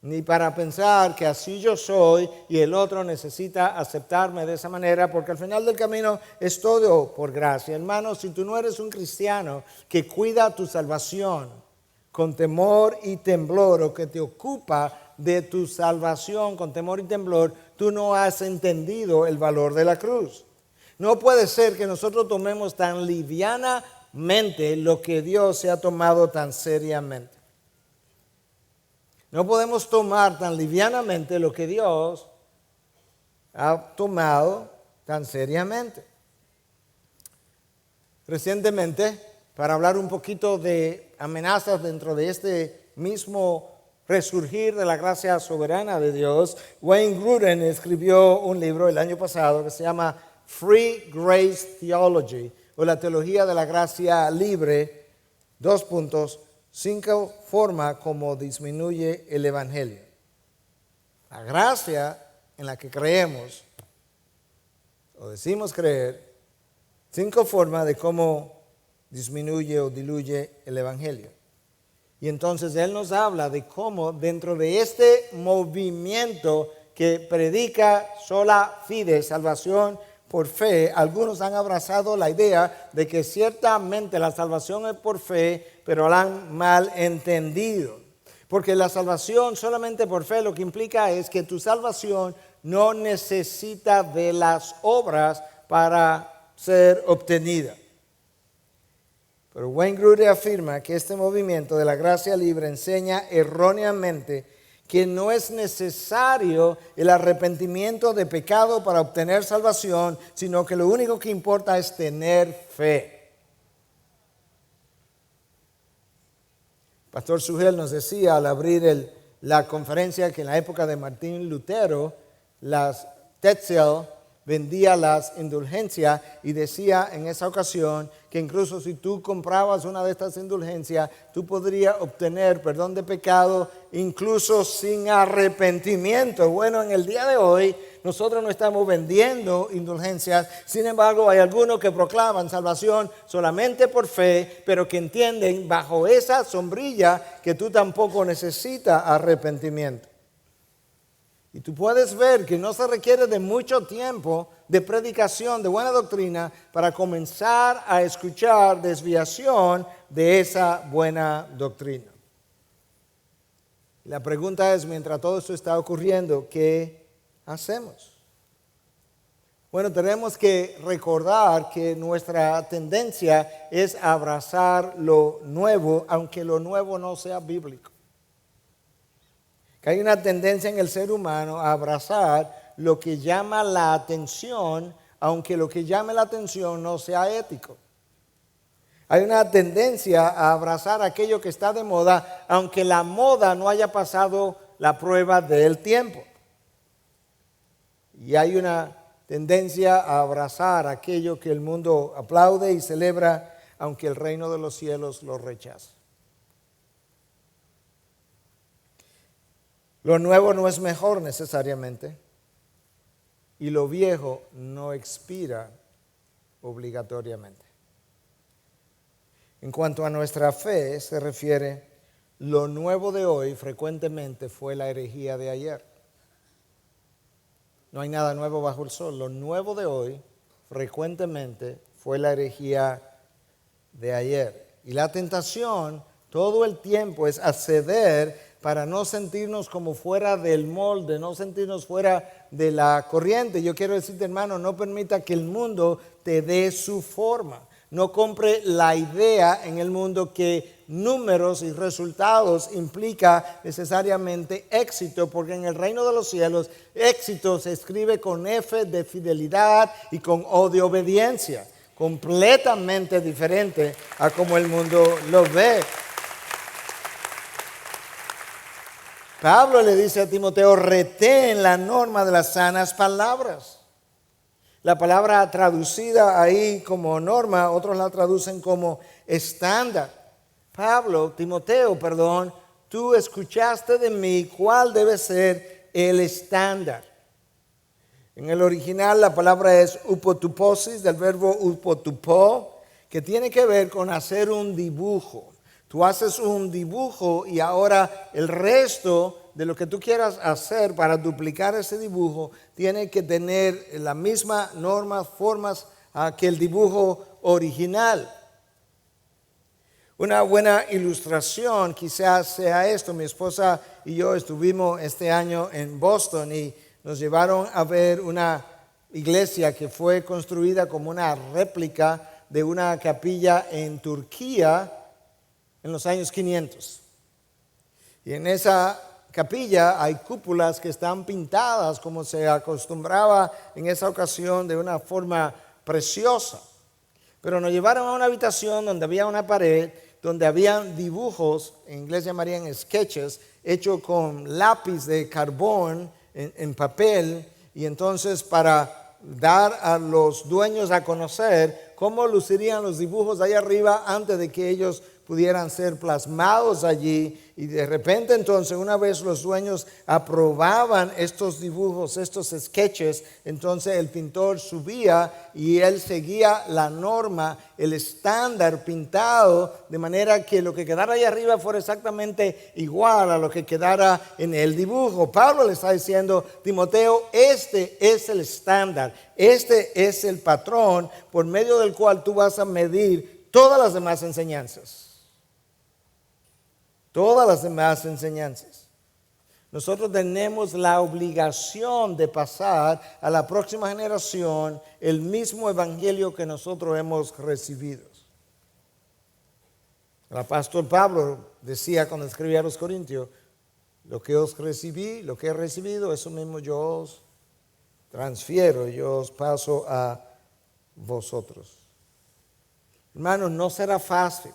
Speaker 2: Ni para pensar que así yo soy y el otro necesita aceptarme de esa manera, porque al final del camino es todo por gracia. Hermano, si tú no eres un cristiano que cuida tu salvación con temor y temblor, o que te ocupa de tu salvación con temor y temblor, tú no has entendido el valor de la cruz. No puede ser que nosotros tomemos tan livianamente lo que Dios se ha tomado tan seriamente. No podemos tomar tan livianamente lo que Dios ha tomado tan seriamente. Recientemente, para hablar un poquito de amenazas dentro de este mismo resurgir de la gracia soberana de Dios, Wayne Grudem escribió un libro el año pasado que se llama Free Grace Theology, o la teología de la gracia libre, 5 formas como disminuye el evangelio. La gracia en la que creemos, o decimos creer, 5 formas de cómo disminuye o diluye el evangelio. Y entonces él nos habla de cómo dentro de este movimiento que predica sola fide, salvación por fe, algunos han abrazado la idea de que ciertamente la salvación es por fe, pero la han mal entendido. Porque la salvación solamente por fe lo que implica es que tu salvación no necesita de las obras para ser obtenida. Pero Wayne Grudem afirma que este movimiento de la gracia libre enseña erróneamente que no es necesario el arrepentimiento de pecado para obtener salvación, sino que lo único que importa es tener fe. Pastor Sugel nos decía al abrir la conferencia que en la época de Martín Lutero, las Tetzel vendía las indulgencias, y decía en esa ocasión que incluso si tú comprabas una de estas indulgencias, tú podrías obtener perdón de pecado incluso sin arrepentimiento. Bueno, en el día de hoy nosotros no estamos vendiendo indulgencias. Sin embargo, hay algunos que proclaman salvación solamente por fe, pero que entienden bajo esa sombrilla que tú tampoco necesitas arrepentimiento. Y tú puedes ver que no se requiere de mucho tiempo de predicación, de buena doctrina, para comenzar a escuchar desviación de esa buena doctrina. La pregunta es, mientras todo esto está ocurriendo, ¿qué hacemos? Bueno, tenemos que recordar que nuestra tendencia es abrazar lo nuevo, aunque lo nuevo no sea bíblico. Que hay una tendencia en el ser humano a abrazar lo que llama la atención, aunque lo que llame la atención no sea ético. Hay una tendencia a abrazar aquello que está de moda, aunque la moda no haya pasado la prueba del tiempo. Y hay una tendencia a abrazar aquello que el mundo aplaude y celebra, aunque el reino de los cielos lo rechaza. Lo nuevo no es mejor necesariamente, y lo viejo no expira obligatoriamente. En cuanto a nuestra fe se refiere, lo nuevo de hoy frecuentemente fue la herejía de ayer. No hay nada nuevo bajo el sol. Lo nuevo de hoy frecuentemente fue la herejía de ayer. Y la tentación todo el tiempo es acceder para no sentirnos como fuera del molde, no sentirnos fuera de la corriente. Yo quiero decirte, hermano, no permita que el mundo te dé su forma. No compre la idea en el mundo que números y resultados implica necesariamente éxito, porque en el reino de los cielos éxito se escribe con F de fidelidad y con O de obediencia, completamente diferente a como el mundo lo ve. Pablo le dice a Timoteo, retén la norma de las sanas palabras. La palabra traducida ahí como norma, otros la traducen como estándar. Timoteo, tú escuchaste de mí cuál debe ser el estándar. En el original la palabra es upotuposis, del verbo upotupo, que tiene que ver con hacer un dibujo. Tú haces un dibujo y ahora el resto de lo que tú quieras hacer para duplicar ese dibujo tiene que tener la misma norma, formas que el dibujo original. Una buena ilustración quizás sea esto. Mi esposa y yo estuvimos este año en Boston y nos llevaron a ver una iglesia que fue construida como una réplica de una capilla en Turquía en los años 500. Y en esa capilla hay cúpulas que están pintadas como se acostumbraba en esa ocasión de una forma preciosa. Pero nos llevaron a una habitación donde había una pared, donde habían dibujos, en inglés llamarían sketches, hechos con lápiz de carbón en papel, y entonces para dar a los dueños a conocer cómo lucirían los dibujos de allá arriba antes de que ellos pudieran ser plasmados allí. Y de repente entonces, una vez los dueños aprobaban estos dibujos, estos sketches, entonces el pintor subía y él seguía la norma, el estándar pintado, de manera que lo que quedara ahí arriba fuera exactamente igual a lo que quedara en el dibujo. Pablo le está diciendo, Timoteo, este es el estándar, este es el patrón por medio del cual tú vas a medir todas las demás enseñanzas. Todas las demás enseñanzas. Nosotros tenemos la obligación de pasar a la próxima generación el mismo evangelio que nosotros hemos recibido. El apóstol Pablo decía cuando escribía a los Corintios, lo que os recibí, lo que he recibido, eso mismo yo os transfiero, yo os paso a vosotros. Hermanos, no será fácil.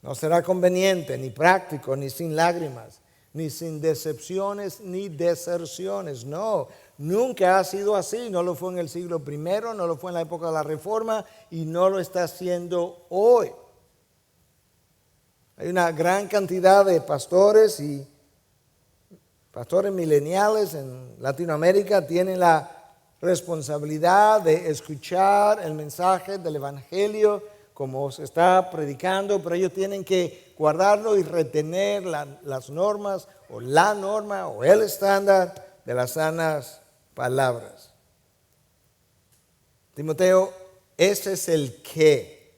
Speaker 2: No será conveniente, ni práctico, ni sin lágrimas, ni sin decepciones, ni deserciones. No, nunca ha sido así. No lo fue en el siglo I, no lo fue en la época de la Reforma y no lo está haciendo hoy. Hay una gran cantidad de pastores y Pastores mileniales en Latinoamérica tienen la responsabilidad de escuchar el mensaje del Evangelio como se está predicando, pero ellos tienen que guardarlo y retener las normas o la norma o el estándar de las sanas palabras. Timoteo, ese es el qué.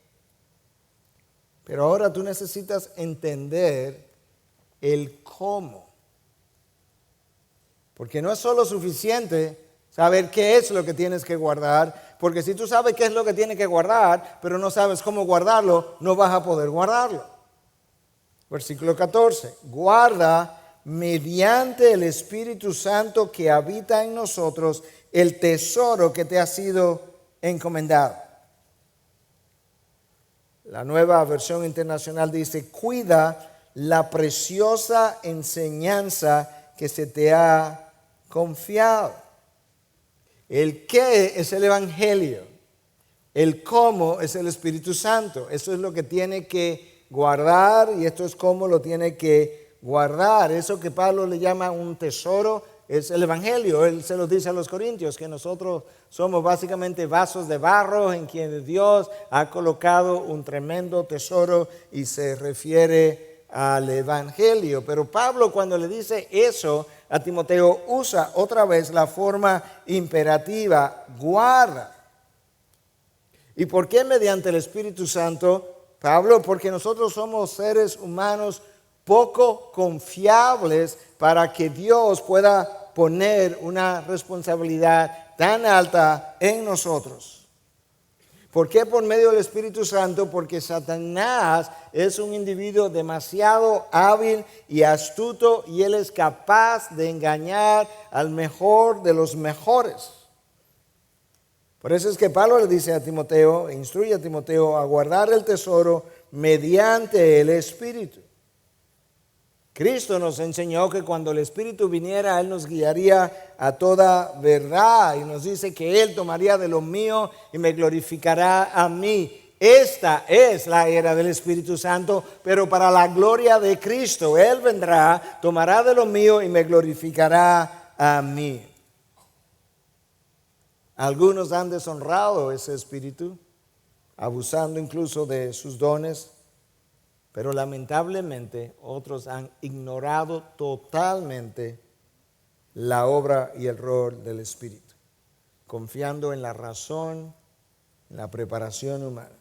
Speaker 2: Pero ahora tú necesitas entender el cómo. Porque no es solo suficiente saber qué es lo que tienes que guardar, porque si tú sabes qué es lo que tienes que guardar, pero no sabes cómo guardarlo, no vas a poder guardarlo. Versículo 14, guarda mediante el Espíritu Santo que habita en nosotros el tesoro que te ha sido encomendado. La Nueva Versión Internacional dice, cuida la preciosa enseñanza que se te ha confiado. El qué es el Evangelio. El cómo es el Espíritu Santo. Eso es lo que tiene que guardar y esto es cómo lo tiene que guardar. Eso que Pablo le llama un tesoro es el Evangelio. Él se lo dice a los corintios, que nosotros somos básicamente vasos de barro en quienes Dios ha colocado un tremendo tesoro y se refiere al Evangelio. Pero Pablo, cuando le dice eso a Timoteo, usa otra vez la forma imperativa, guarda. ¿Y por qué mediante el Espíritu Santo, Pablo? Porque nosotros somos seres humanos poco confiables para que Dios pueda poner una responsabilidad tan alta en nosotros. ¿Por qué por medio del Espíritu Santo? Porque Satanás es un individuo demasiado hábil y astuto y él es capaz de engañar al mejor de los mejores. Por eso es que Pablo le dice a Timoteo, instruye a Timoteo a guardar el tesoro mediante el Espíritu. Cristo nos enseñó que cuando el Espíritu viniera, Él nos guiaría a toda verdad y nos dice que Él tomaría de lo mío y me glorificará a mí. Esta es la era del Espíritu Santo, pero para la gloria de Cristo. Él vendrá, tomará de lo mío y me glorificará a mí. Algunos han deshonrado ese Espíritu, abusando incluso de sus dones. Pero lamentablemente otros han ignorado totalmente la obra y el rol del Espíritu, confiando en la razón, en la preparación humana.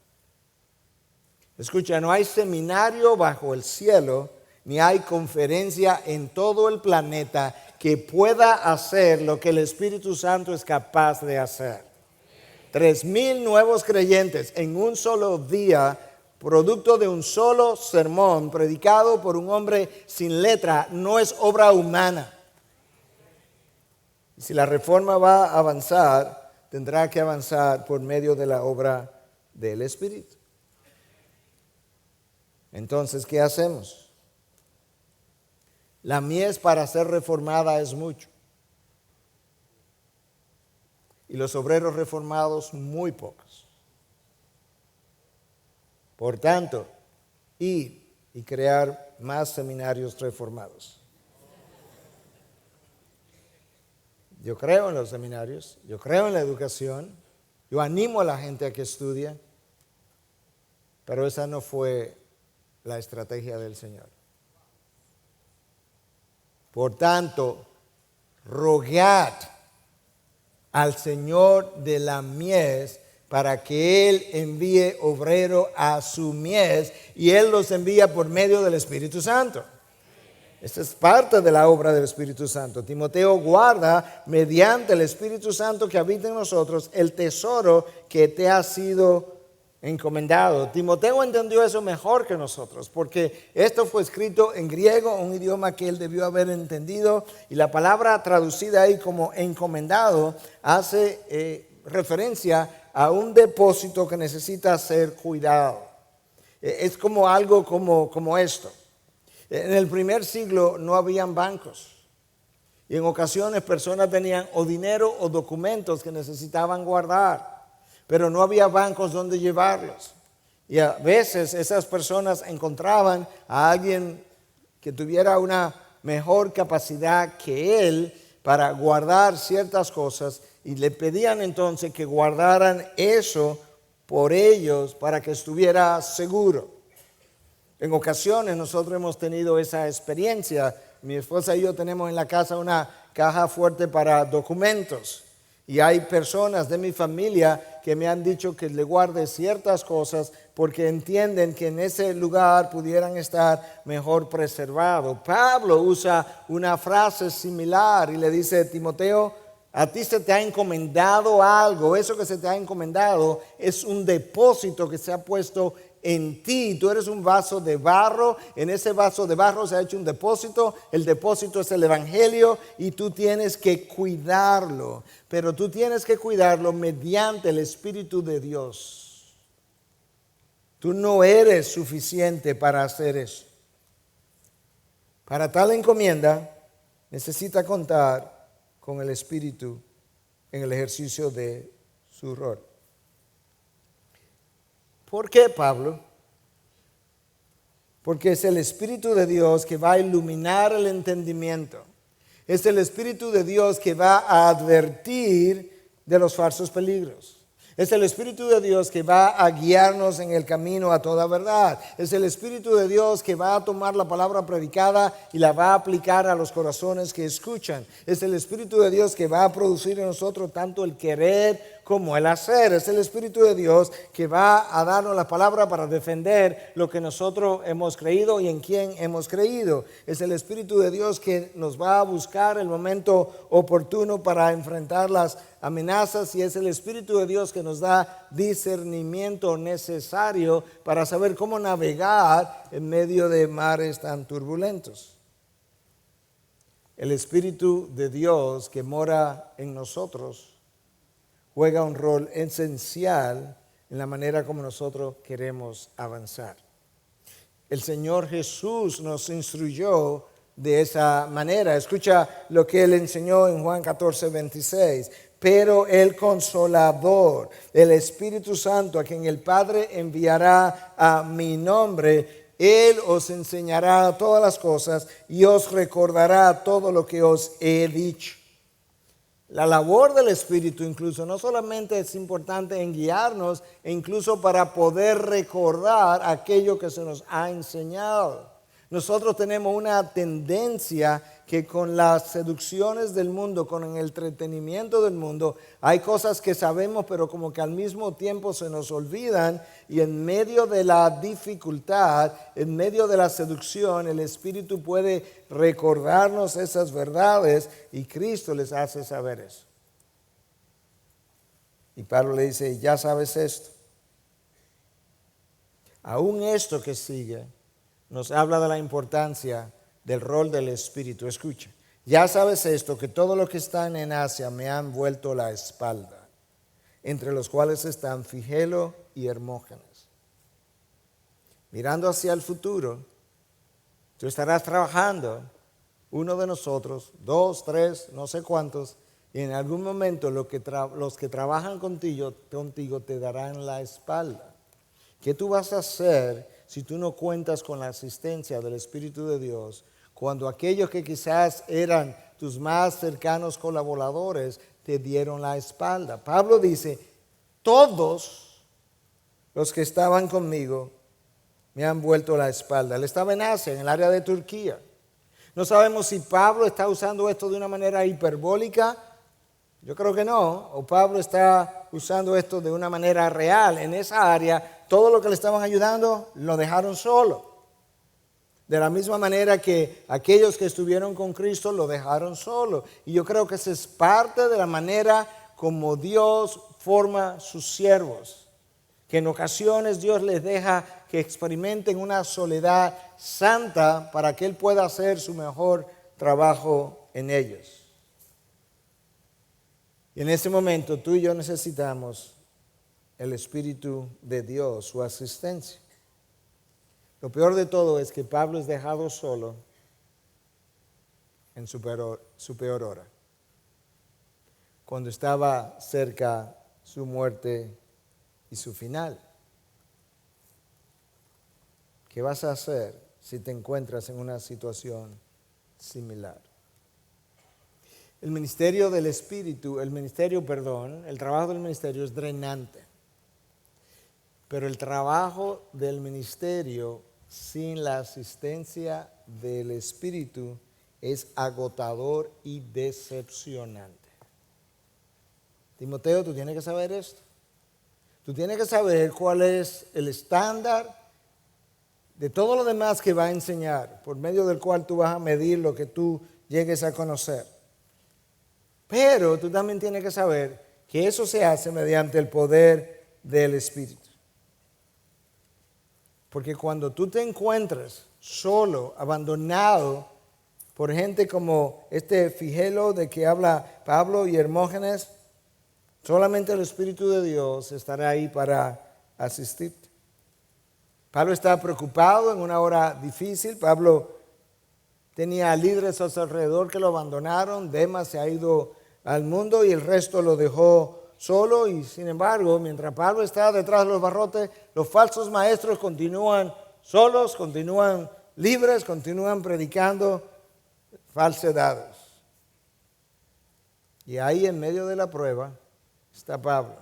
Speaker 2: Escucha, no hay seminario bajo el cielo, ni hay conferencia en todo el planeta que pueda hacer lo que el Espíritu Santo es capaz de hacer. 3,000 nuevos creyentes en un solo día, producto de un solo sermón predicado por un hombre sin letra, no es obra humana. Si la reforma va a avanzar, tendrá que avanzar por medio de la obra del Espíritu. Entonces, ¿qué hacemos? La mies para ser reformada es mucho. Y los obreros reformados muy pocos. Por tanto, ir y crear más seminarios reformados. Yo creo en los seminarios, yo creo en la educación, yo animo a la gente a que estudie, pero esa no fue la estrategia del Señor. Por tanto, rogad al Señor de la mies para que Él envíe obrero a su mies y Él los envía por medio del Espíritu Santo. Esta es parte de la obra del Espíritu Santo. Timoteo guarda mediante el Espíritu Santo que habita en nosotros el tesoro que te ha sido encomendado. Timoteo entendió eso mejor que nosotros porque esto fue escrito en griego, un idioma que él debió haber entendido, y la palabra traducida ahí como encomendado hace referencia a un depósito que necesita ser cuidado. Es como algo como esto. En el primer siglo no habían bancos. Y en ocasiones personas tenían o dinero o documentos que necesitaban guardar. Pero no había bancos donde llevarlos. Y a veces esas personas encontraban a alguien que tuviera una mejor capacidad que él para guardar ciertas cosas y le pedían entonces que guardaran eso por ellos para que estuviera seguro. En ocasiones nosotros hemos tenido esa experiencia. Mi esposa y yo tenemos en la casa una caja fuerte para documentos. Y hay personas de mi familia que me han dicho que le guarde ciertas cosas porque entienden que en ese lugar pudieran estar mejor preservados. Pablo usa una frase similar y le dice: Timoteo, a ti se te ha encomendado algo. Eso que se te ha encomendado es un depósito que se ha puesto en ti. Tú eres un vaso de barro. En ese vaso de barro se ha hecho un depósito. El depósito es el evangelio y tú tienes que cuidarlo. Pero tú tienes que cuidarlo mediante el Espíritu de Dios. Tú no eres suficiente para hacer eso. Para tal encomienda necesita contar con el Espíritu en el ejercicio de su rol. ¿Por qué, Pablo? Porque es el Espíritu de Dios que va a iluminar el entendimiento. Es el Espíritu de Dios que va a advertir de los falsos peligros. Es el Espíritu de Dios que va a guiarnos en el camino a toda verdad. Es el Espíritu de Dios que va a tomar la palabra predicada y la va a aplicar a los corazones que escuchan. Es el Espíritu de Dios que va a producir en nosotros tanto el querer como el hacer. Es el Espíritu de Dios que va a darnos la palabra para defender lo que nosotros hemos creído y en quién hemos creído. Es el Espíritu de Dios que nos va a buscar el momento oportuno para enfrentar las amenazas, y es el Espíritu de Dios que nos da discernimiento necesario para saber cómo navegar en medio de mares tan turbulentos. El Espíritu de Dios que mora en nosotros juega un rol esencial en la manera como nosotros queremos avanzar. El Señor Jesús nos instruyó de esa manera. Escucha lo que Él enseñó en Juan 14:26. Pero el Consolador, el Espíritu Santo, a quien el Padre enviará a mi nombre, Él os enseñará todas las cosas y os recordará todo lo que os he dicho. La labor del Espíritu incluso no solamente es importante en guiarnos, e incluso para poder recordar aquello que se nos ha enseñado. Nosotros tenemos una tendencia que con las seducciones del mundo, con el entretenimiento del mundo, hay cosas que sabemos pero como que al mismo tiempo se nos olvidan, y en medio de la dificultad, en medio de la seducción, el Espíritu puede recordarnos esas verdades y Cristo les hace saber eso. Y Pablo le dice: ya sabes esto. Aún esto que sigue nos habla de la importancia del rol del Espíritu. Escucha, ya sabes esto, que todos los que están en Asia me han vuelto la espalda, entre los cuales están Figelo y Hermógenes. Mirando hacia el futuro, tú estarás trabajando, uno de nosotros, 2, 3, no sé cuántos, y en algún momento los que trabajan contigo te darán la espalda. ¿Qué tú vas a hacer si tú no cuentas con la asistencia del Espíritu de Dios cuando aquellos que quizás eran tus más cercanos colaboradores te dieron la espalda? Pablo dice: todos los que estaban conmigo me han vuelto la espalda. Él estaba en Asia, en el área de Turquía. No sabemos si Pablo está usando esto de una manera hiperbólica. Yo creo que no. O Pablo está usando esto de una manera real. En esa área, todo lo que le estaban ayudando lo dejaron solo. De la misma manera que aquellos que estuvieron con Cristo lo dejaron solo. Y yo creo que esa es parte de la manera como Dios forma sus siervos. Que en ocasiones Dios les deja que experimenten una soledad santa para que Él pueda hacer su mejor trabajo en ellos. Y en ese momento tú y yo necesitamos el Espíritu de Dios, su asistencia. Lo peor de todo es que Pablo es dejado solo en su peor hora, cuando estaba cerca su muerte y su final. ¿Qué vas a hacer si te encuentras en una situación similar. El trabajo del ministerio es drenante. Pero el trabajo del ministerio sin la asistencia del Espíritu es agotador y decepcionante. Timoteo, tú tienes que saber esto. Tú tienes que saber cuál es el estándar de todo lo demás que va a enseñar, por medio del cual tú vas a medir lo que tú llegues a conocer. Pero tú también tienes que saber que eso se hace mediante el poder del Espíritu. Porque cuando tú te encuentras solo, abandonado por gente como este Figelo de que habla Pablo y Hermógenes, solamente el Espíritu de Dios estará ahí para asistirte. Pablo estaba preocupado en una hora difícil. Pablo tenía líderes a su alrededor que lo abandonaron. Demas se ha ido al mundo y el resto lo dejó solo. Y sin embargo, mientras Pablo está detrás de los barrotes, los falsos maestros continúan solos, continúan libres, continúan predicando falsedades. Y ahí en medio de la prueba está Pablo.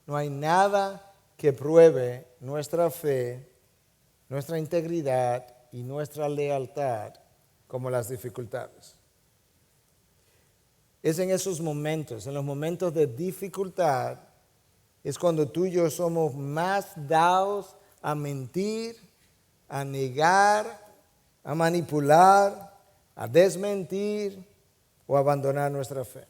Speaker 2: No hay nada que pruebe nuestra fe, nuestra integridad y nuestra lealtad como las dificultades. Es en esos momentos, en los momentos de dificultad, es cuando tú y yo somos más dados a mentir, a negar, a manipular, a desmentir o a abandonar nuestra fe.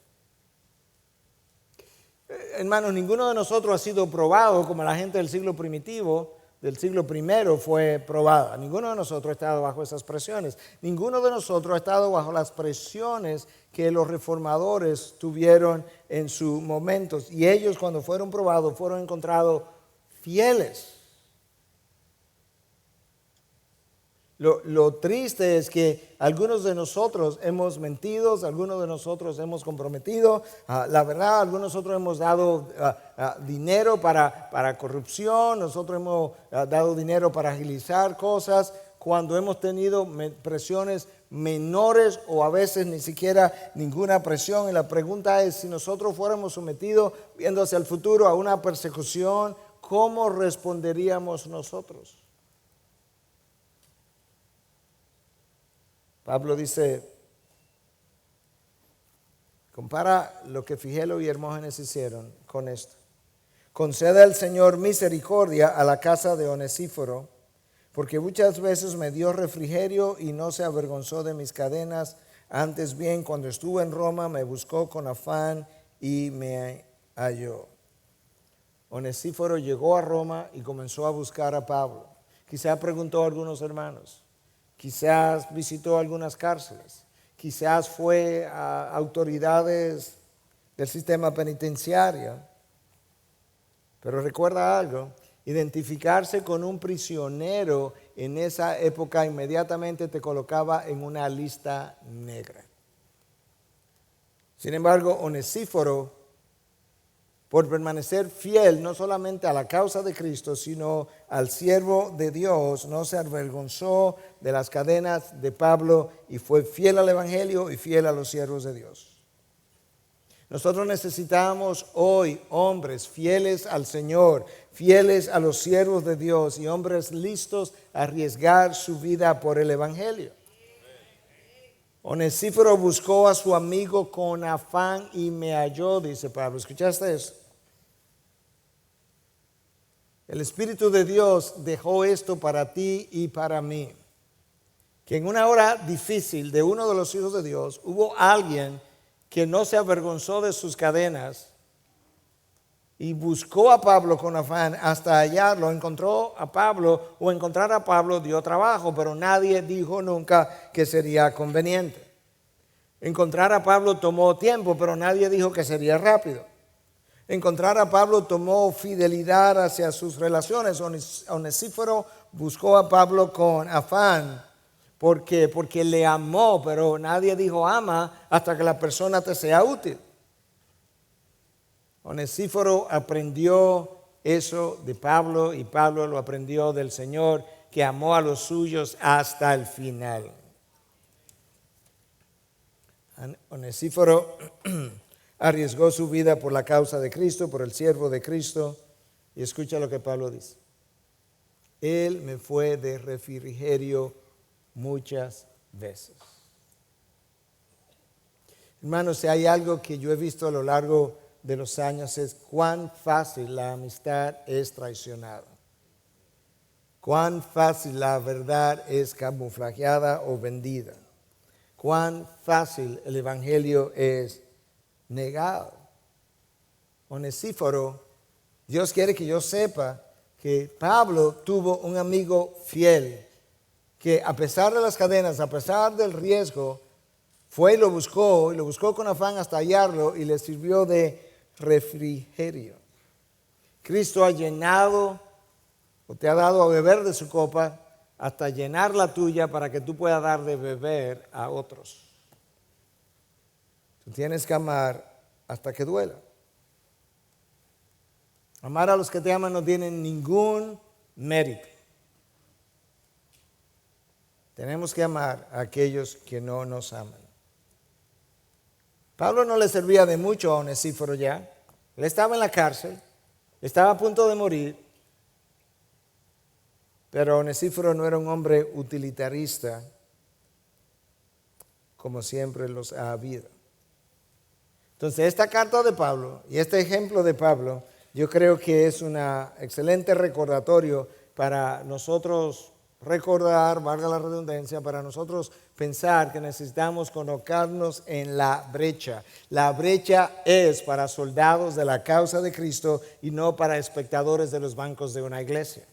Speaker 2: Hermanos, ninguno de nosotros ha sido probado como la gente del siglo primitivo, del siglo primero fue probada. Ninguno de nosotros ha estado bajo esas presiones. Ninguno de nosotros ha estado bajo las presiones que los reformadores tuvieron en sus momentos. Y ellos, cuando fueron probados, fueron encontrados fieles. Lo triste es que algunos de nosotros hemos mentido, algunos de nosotros hemos comprometido la verdad, algunos de nosotros hemos dado dinero para corrupción, nosotros hemos dado dinero para agilizar cosas cuando hemos tenido presiones menores o a veces ni siquiera ninguna presión. Y la pregunta es, si nosotros fuéramos sometidos, viendo hacia el futuro, a una persecución, ¿cómo responderíamos nosotros? Pablo dice, compara lo que Figelo y Hermógenes hicieron con esto. Conceda el Señor misericordia a la casa de Onesíforo, porque muchas veces me dio refrigerio y no se avergonzó de mis cadenas. Antes bien, cuando estuve en Roma, me buscó con afán y me halló. Onesíforo llegó a Roma y comenzó a buscar a Pablo. Quizá preguntó a algunos hermanos. Quizás visitó algunas cárceles, quizás fue a autoridades del sistema penitenciario. Pero recuerda algo, identificarse con un prisionero en esa época inmediatamente te colocaba en una lista negra. Sin embargo, Onesíforo, por permanecer fiel no solamente a la causa de Cristo, sino al siervo de Dios, no se avergonzó de las cadenas de Pablo y fue fiel al Evangelio y fiel a los siervos de Dios. Nosotros necesitamos hoy hombres fieles al Señor, fieles a los siervos de Dios y hombres listos a arriesgar su vida por el Evangelio. Onesíforo buscó a su amigo con afán y me halló, dice Pablo. ¿Escuchaste eso? El Espíritu de Dios dejó esto para ti y para mí. Que en una hora difícil de uno de los hijos de Dios hubo alguien que no se avergonzó de sus cadenas y buscó a Pablo con afán hasta hallarlo. Encontró a Pablo o encontrar a Pablo dio trabajo, pero nadie dijo nunca que sería conveniente. Encontrar a Pablo tomó tiempo, pero nadie dijo que sería rápido. Encontrar a Pablo tomó fidelidad hacia sus relaciones. Onesíforo buscó a Pablo con afán. ¿Por qué? Porque le amó, pero nadie dijo ama hasta que la persona te sea útil. Onesíforo aprendió eso de Pablo y Pablo lo aprendió del Señor que amó a los suyos hasta el final. Onesíforo arriesgó su vida por la causa de Cristo, por el siervo de Cristo. Y escucha lo que Pablo dice. Él me fue de refrigerio muchas veces. Hermanos, si hay algo que yo he visto a lo largo de los años es cuán fácil la amistad es traicionada. Cuán fácil la verdad es camuflajeada o vendida. Cuán fácil el evangelio es negado. Onesíforo, Dios quiere que yo sepa que Pablo tuvo un amigo fiel, que a pesar de las cadenas, a pesar del riesgo, fue y lo buscó con afán hasta hallarlo y le sirvió de refrigerio. Cristo ha llenado o te ha dado a beber de su copa hasta llenar la tuya para que tú puedas dar de beber a otros. Tú tienes que amar hasta que duela. Amar a los que te aman no tiene ningún mérito. Tenemos que amar a aquellos que no nos aman. Pablo no le servía de mucho a Onesíforo ya. Él estaba en la cárcel, estaba a punto de morir, pero Onesíforo no era un hombre utilitarista como siempre los ha habido. Entonces, esta carta de Pablo y este ejemplo de Pablo, yo creo que es un excelente recordatorio para nosotros recordar, valga la redundancia, para nosotros pensar que necesitamos colocarnos en la brecha. La brecha es para soldados de la causa de Cristo y no para espectadores de los bancos de una iglesia.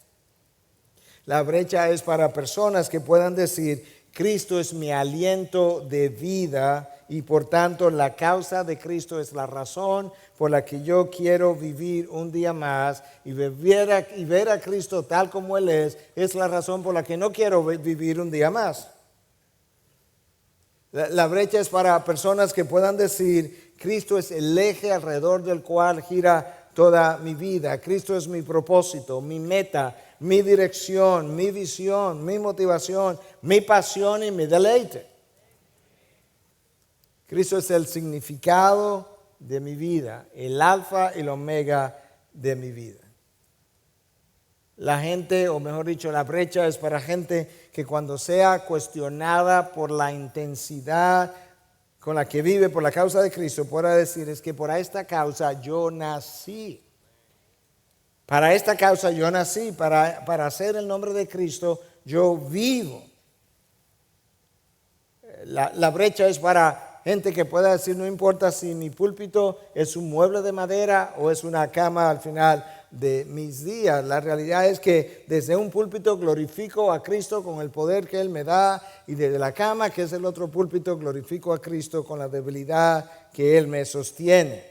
Speaker 2: La brecha es para personas que puedan decir, Cristo es mi aliento de vida y por tanto la causa de Cristo es la razón por la que yo quiero vivir un día más y ver a Cristo tal como Él es la razón por la que no quiero vivir un día más. La brecha es para personas que puedan decir, Cristo es el eje alrededor del cual gira toda mi vida. Cristo es mi propósito, mi meta, mi dirección, mi visión, mi motivación, mi pasión y mi deleite. Cristo es el significado de mi vida, el alfa y el omega de mi vida. La gente, o mejor dicho, la brecha es para gente que cuando sea cuestionada por la intensidad con la que vive por la causa de Cristo, pueda decir, es que por esta causa yo nací. Para esta causa yo nací, para hacer el nombre de Cristo yo vivo. La brecha es para gente que pueda decir, no importa si mi púlpito es un mueble de madera o es una cama al final de mis días. La realidad es que desde un púlpito glorifico a Cristo con el poder que Él me da y desde la cama, que es el otro púlpito, glorifico a Cristo con la debilidad que Él me sostiene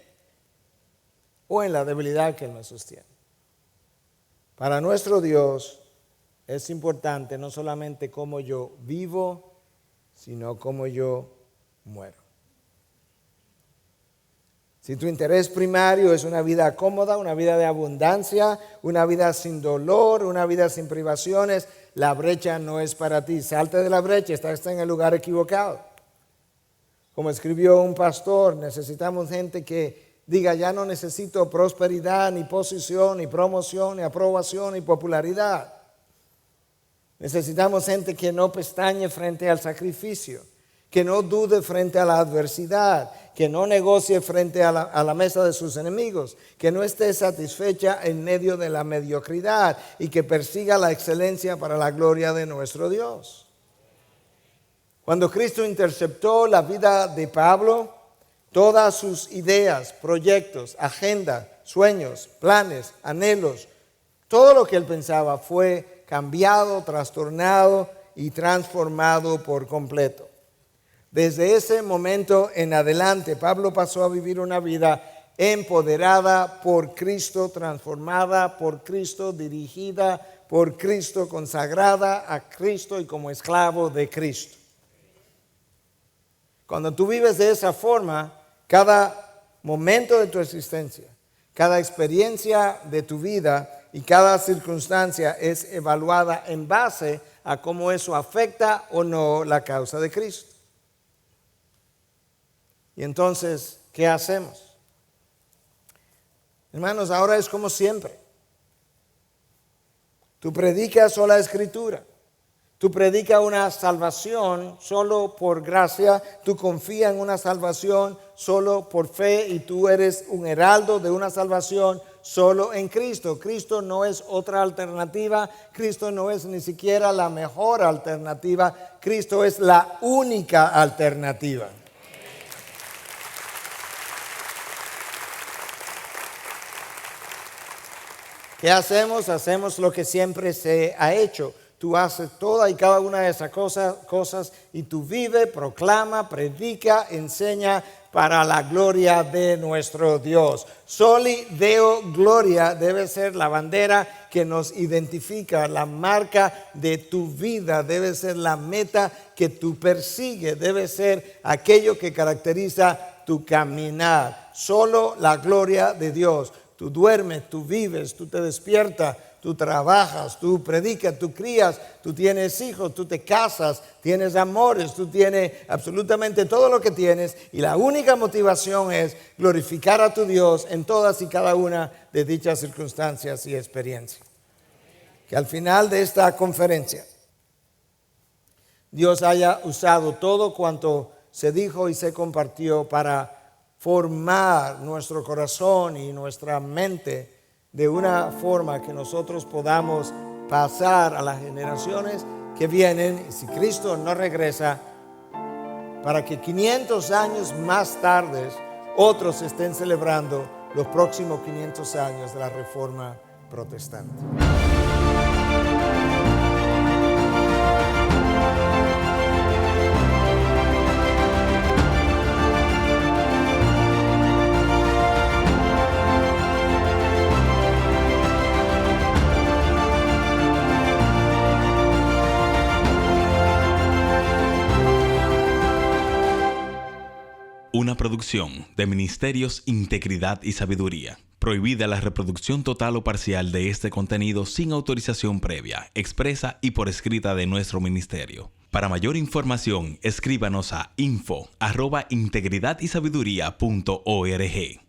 Speaker 2: o en la debilidad que Él me sostiene. Para nuestro Dios es importante no solamente cómo yo vivo, sino cómo yo muero. Si tu interés primario es una vida cómoda, una vida de abundancia, una vida sin dolor, una vida sin privaciones, la brecha no es para ti. Salte de la brecha, estás en el lugar equivocado. Como escribió un pastor, necesitamos gente que diga, ya no necesito prosperidad, ni posición, ni promoción, ni aprobación, ni popularidad. Necesitamos gente que no pestañe frente al sacrificio, que no dude frente a la adversidad, que no negocie frente a la mesa de sus enemigos, que no esté satisfecha en medio de la mediocridad y que persiga la excelencia para la gloria de nuestro Dios. Cuando Cristo interceptó la vida de Pablo, todas sus ideas, proyectos, agenda, sueños, planes, anhelos, todo lo que él pensaba fue cambiado, trastornado y transformado por completo. Desde ese momento en adelante, Pablo pasó a vivir una vida empoderada por Cristo, transformada por Cristo, dirigida por Cristo, consagrada a Cristo y como esclavo de Cristo. Cuando tú vives de esa forma, cada momento de tu existencia, cada experiencia de tu vida y cada circunstancia es evaluada en base a cómo eso afecta o no la causa de Cristo. Y entonces, ¿qué hacemos? Hermanos, ahora es como siempre. Tú predicas solo la Escritura. Tú predicas una salvación solo por gracia. Tú confías en una salvación solo por fe y tú eres un heraldo de una salvación solo en Cristo. Cristo no es otra alternativa. Cristo no es ni siquiera la mejor alternativa. Cristo es la única alternativa. ¿Qué hacemos? Hacemos lo que siempre se ha hecho. Tú haces toda y cada una de esas cosas y tú vives, proclama, predica, enseña para la gloria de nuestro Dios. Soli Deo Gloria debe ser la bandera que nos identifica, la marca de tu vida, debe ser la meta que tú persigues, debe ser aquello que caracteriza tu caminar. Solo la gloria de Dios. Tú duermes, tú vives, tú te despiertas, tú trabajas, tú predicas, tú crías, tú tienes hijos, tú te casas, tienes amores, tú tienes absolutamente todo lo que tienes y la única motivación es glorificar a tu Dios en todas y cada una de dichas circunstancias y experiencias. Que al final de esta conferencia Dios haya usado todo cuanto se dijo y se compartió para formar nuestro corazón y nuestra mente de una forma que nosotros podamos pasar a las generaciones que vienen, y si Cristo no regresa, para que 500 años más tarde otros estén celebrando los próximos 500 años de la Reforma Protestante.
Speaker 1: Una producción de Ministerios Integridad y Sabiduría. Prohibida la reproducción total o parcial de este contenido sin autorización previa, expresa y por escrita de nuestro ministerio. Para mayor información, escríbanos a info@integridadysabiduría.org.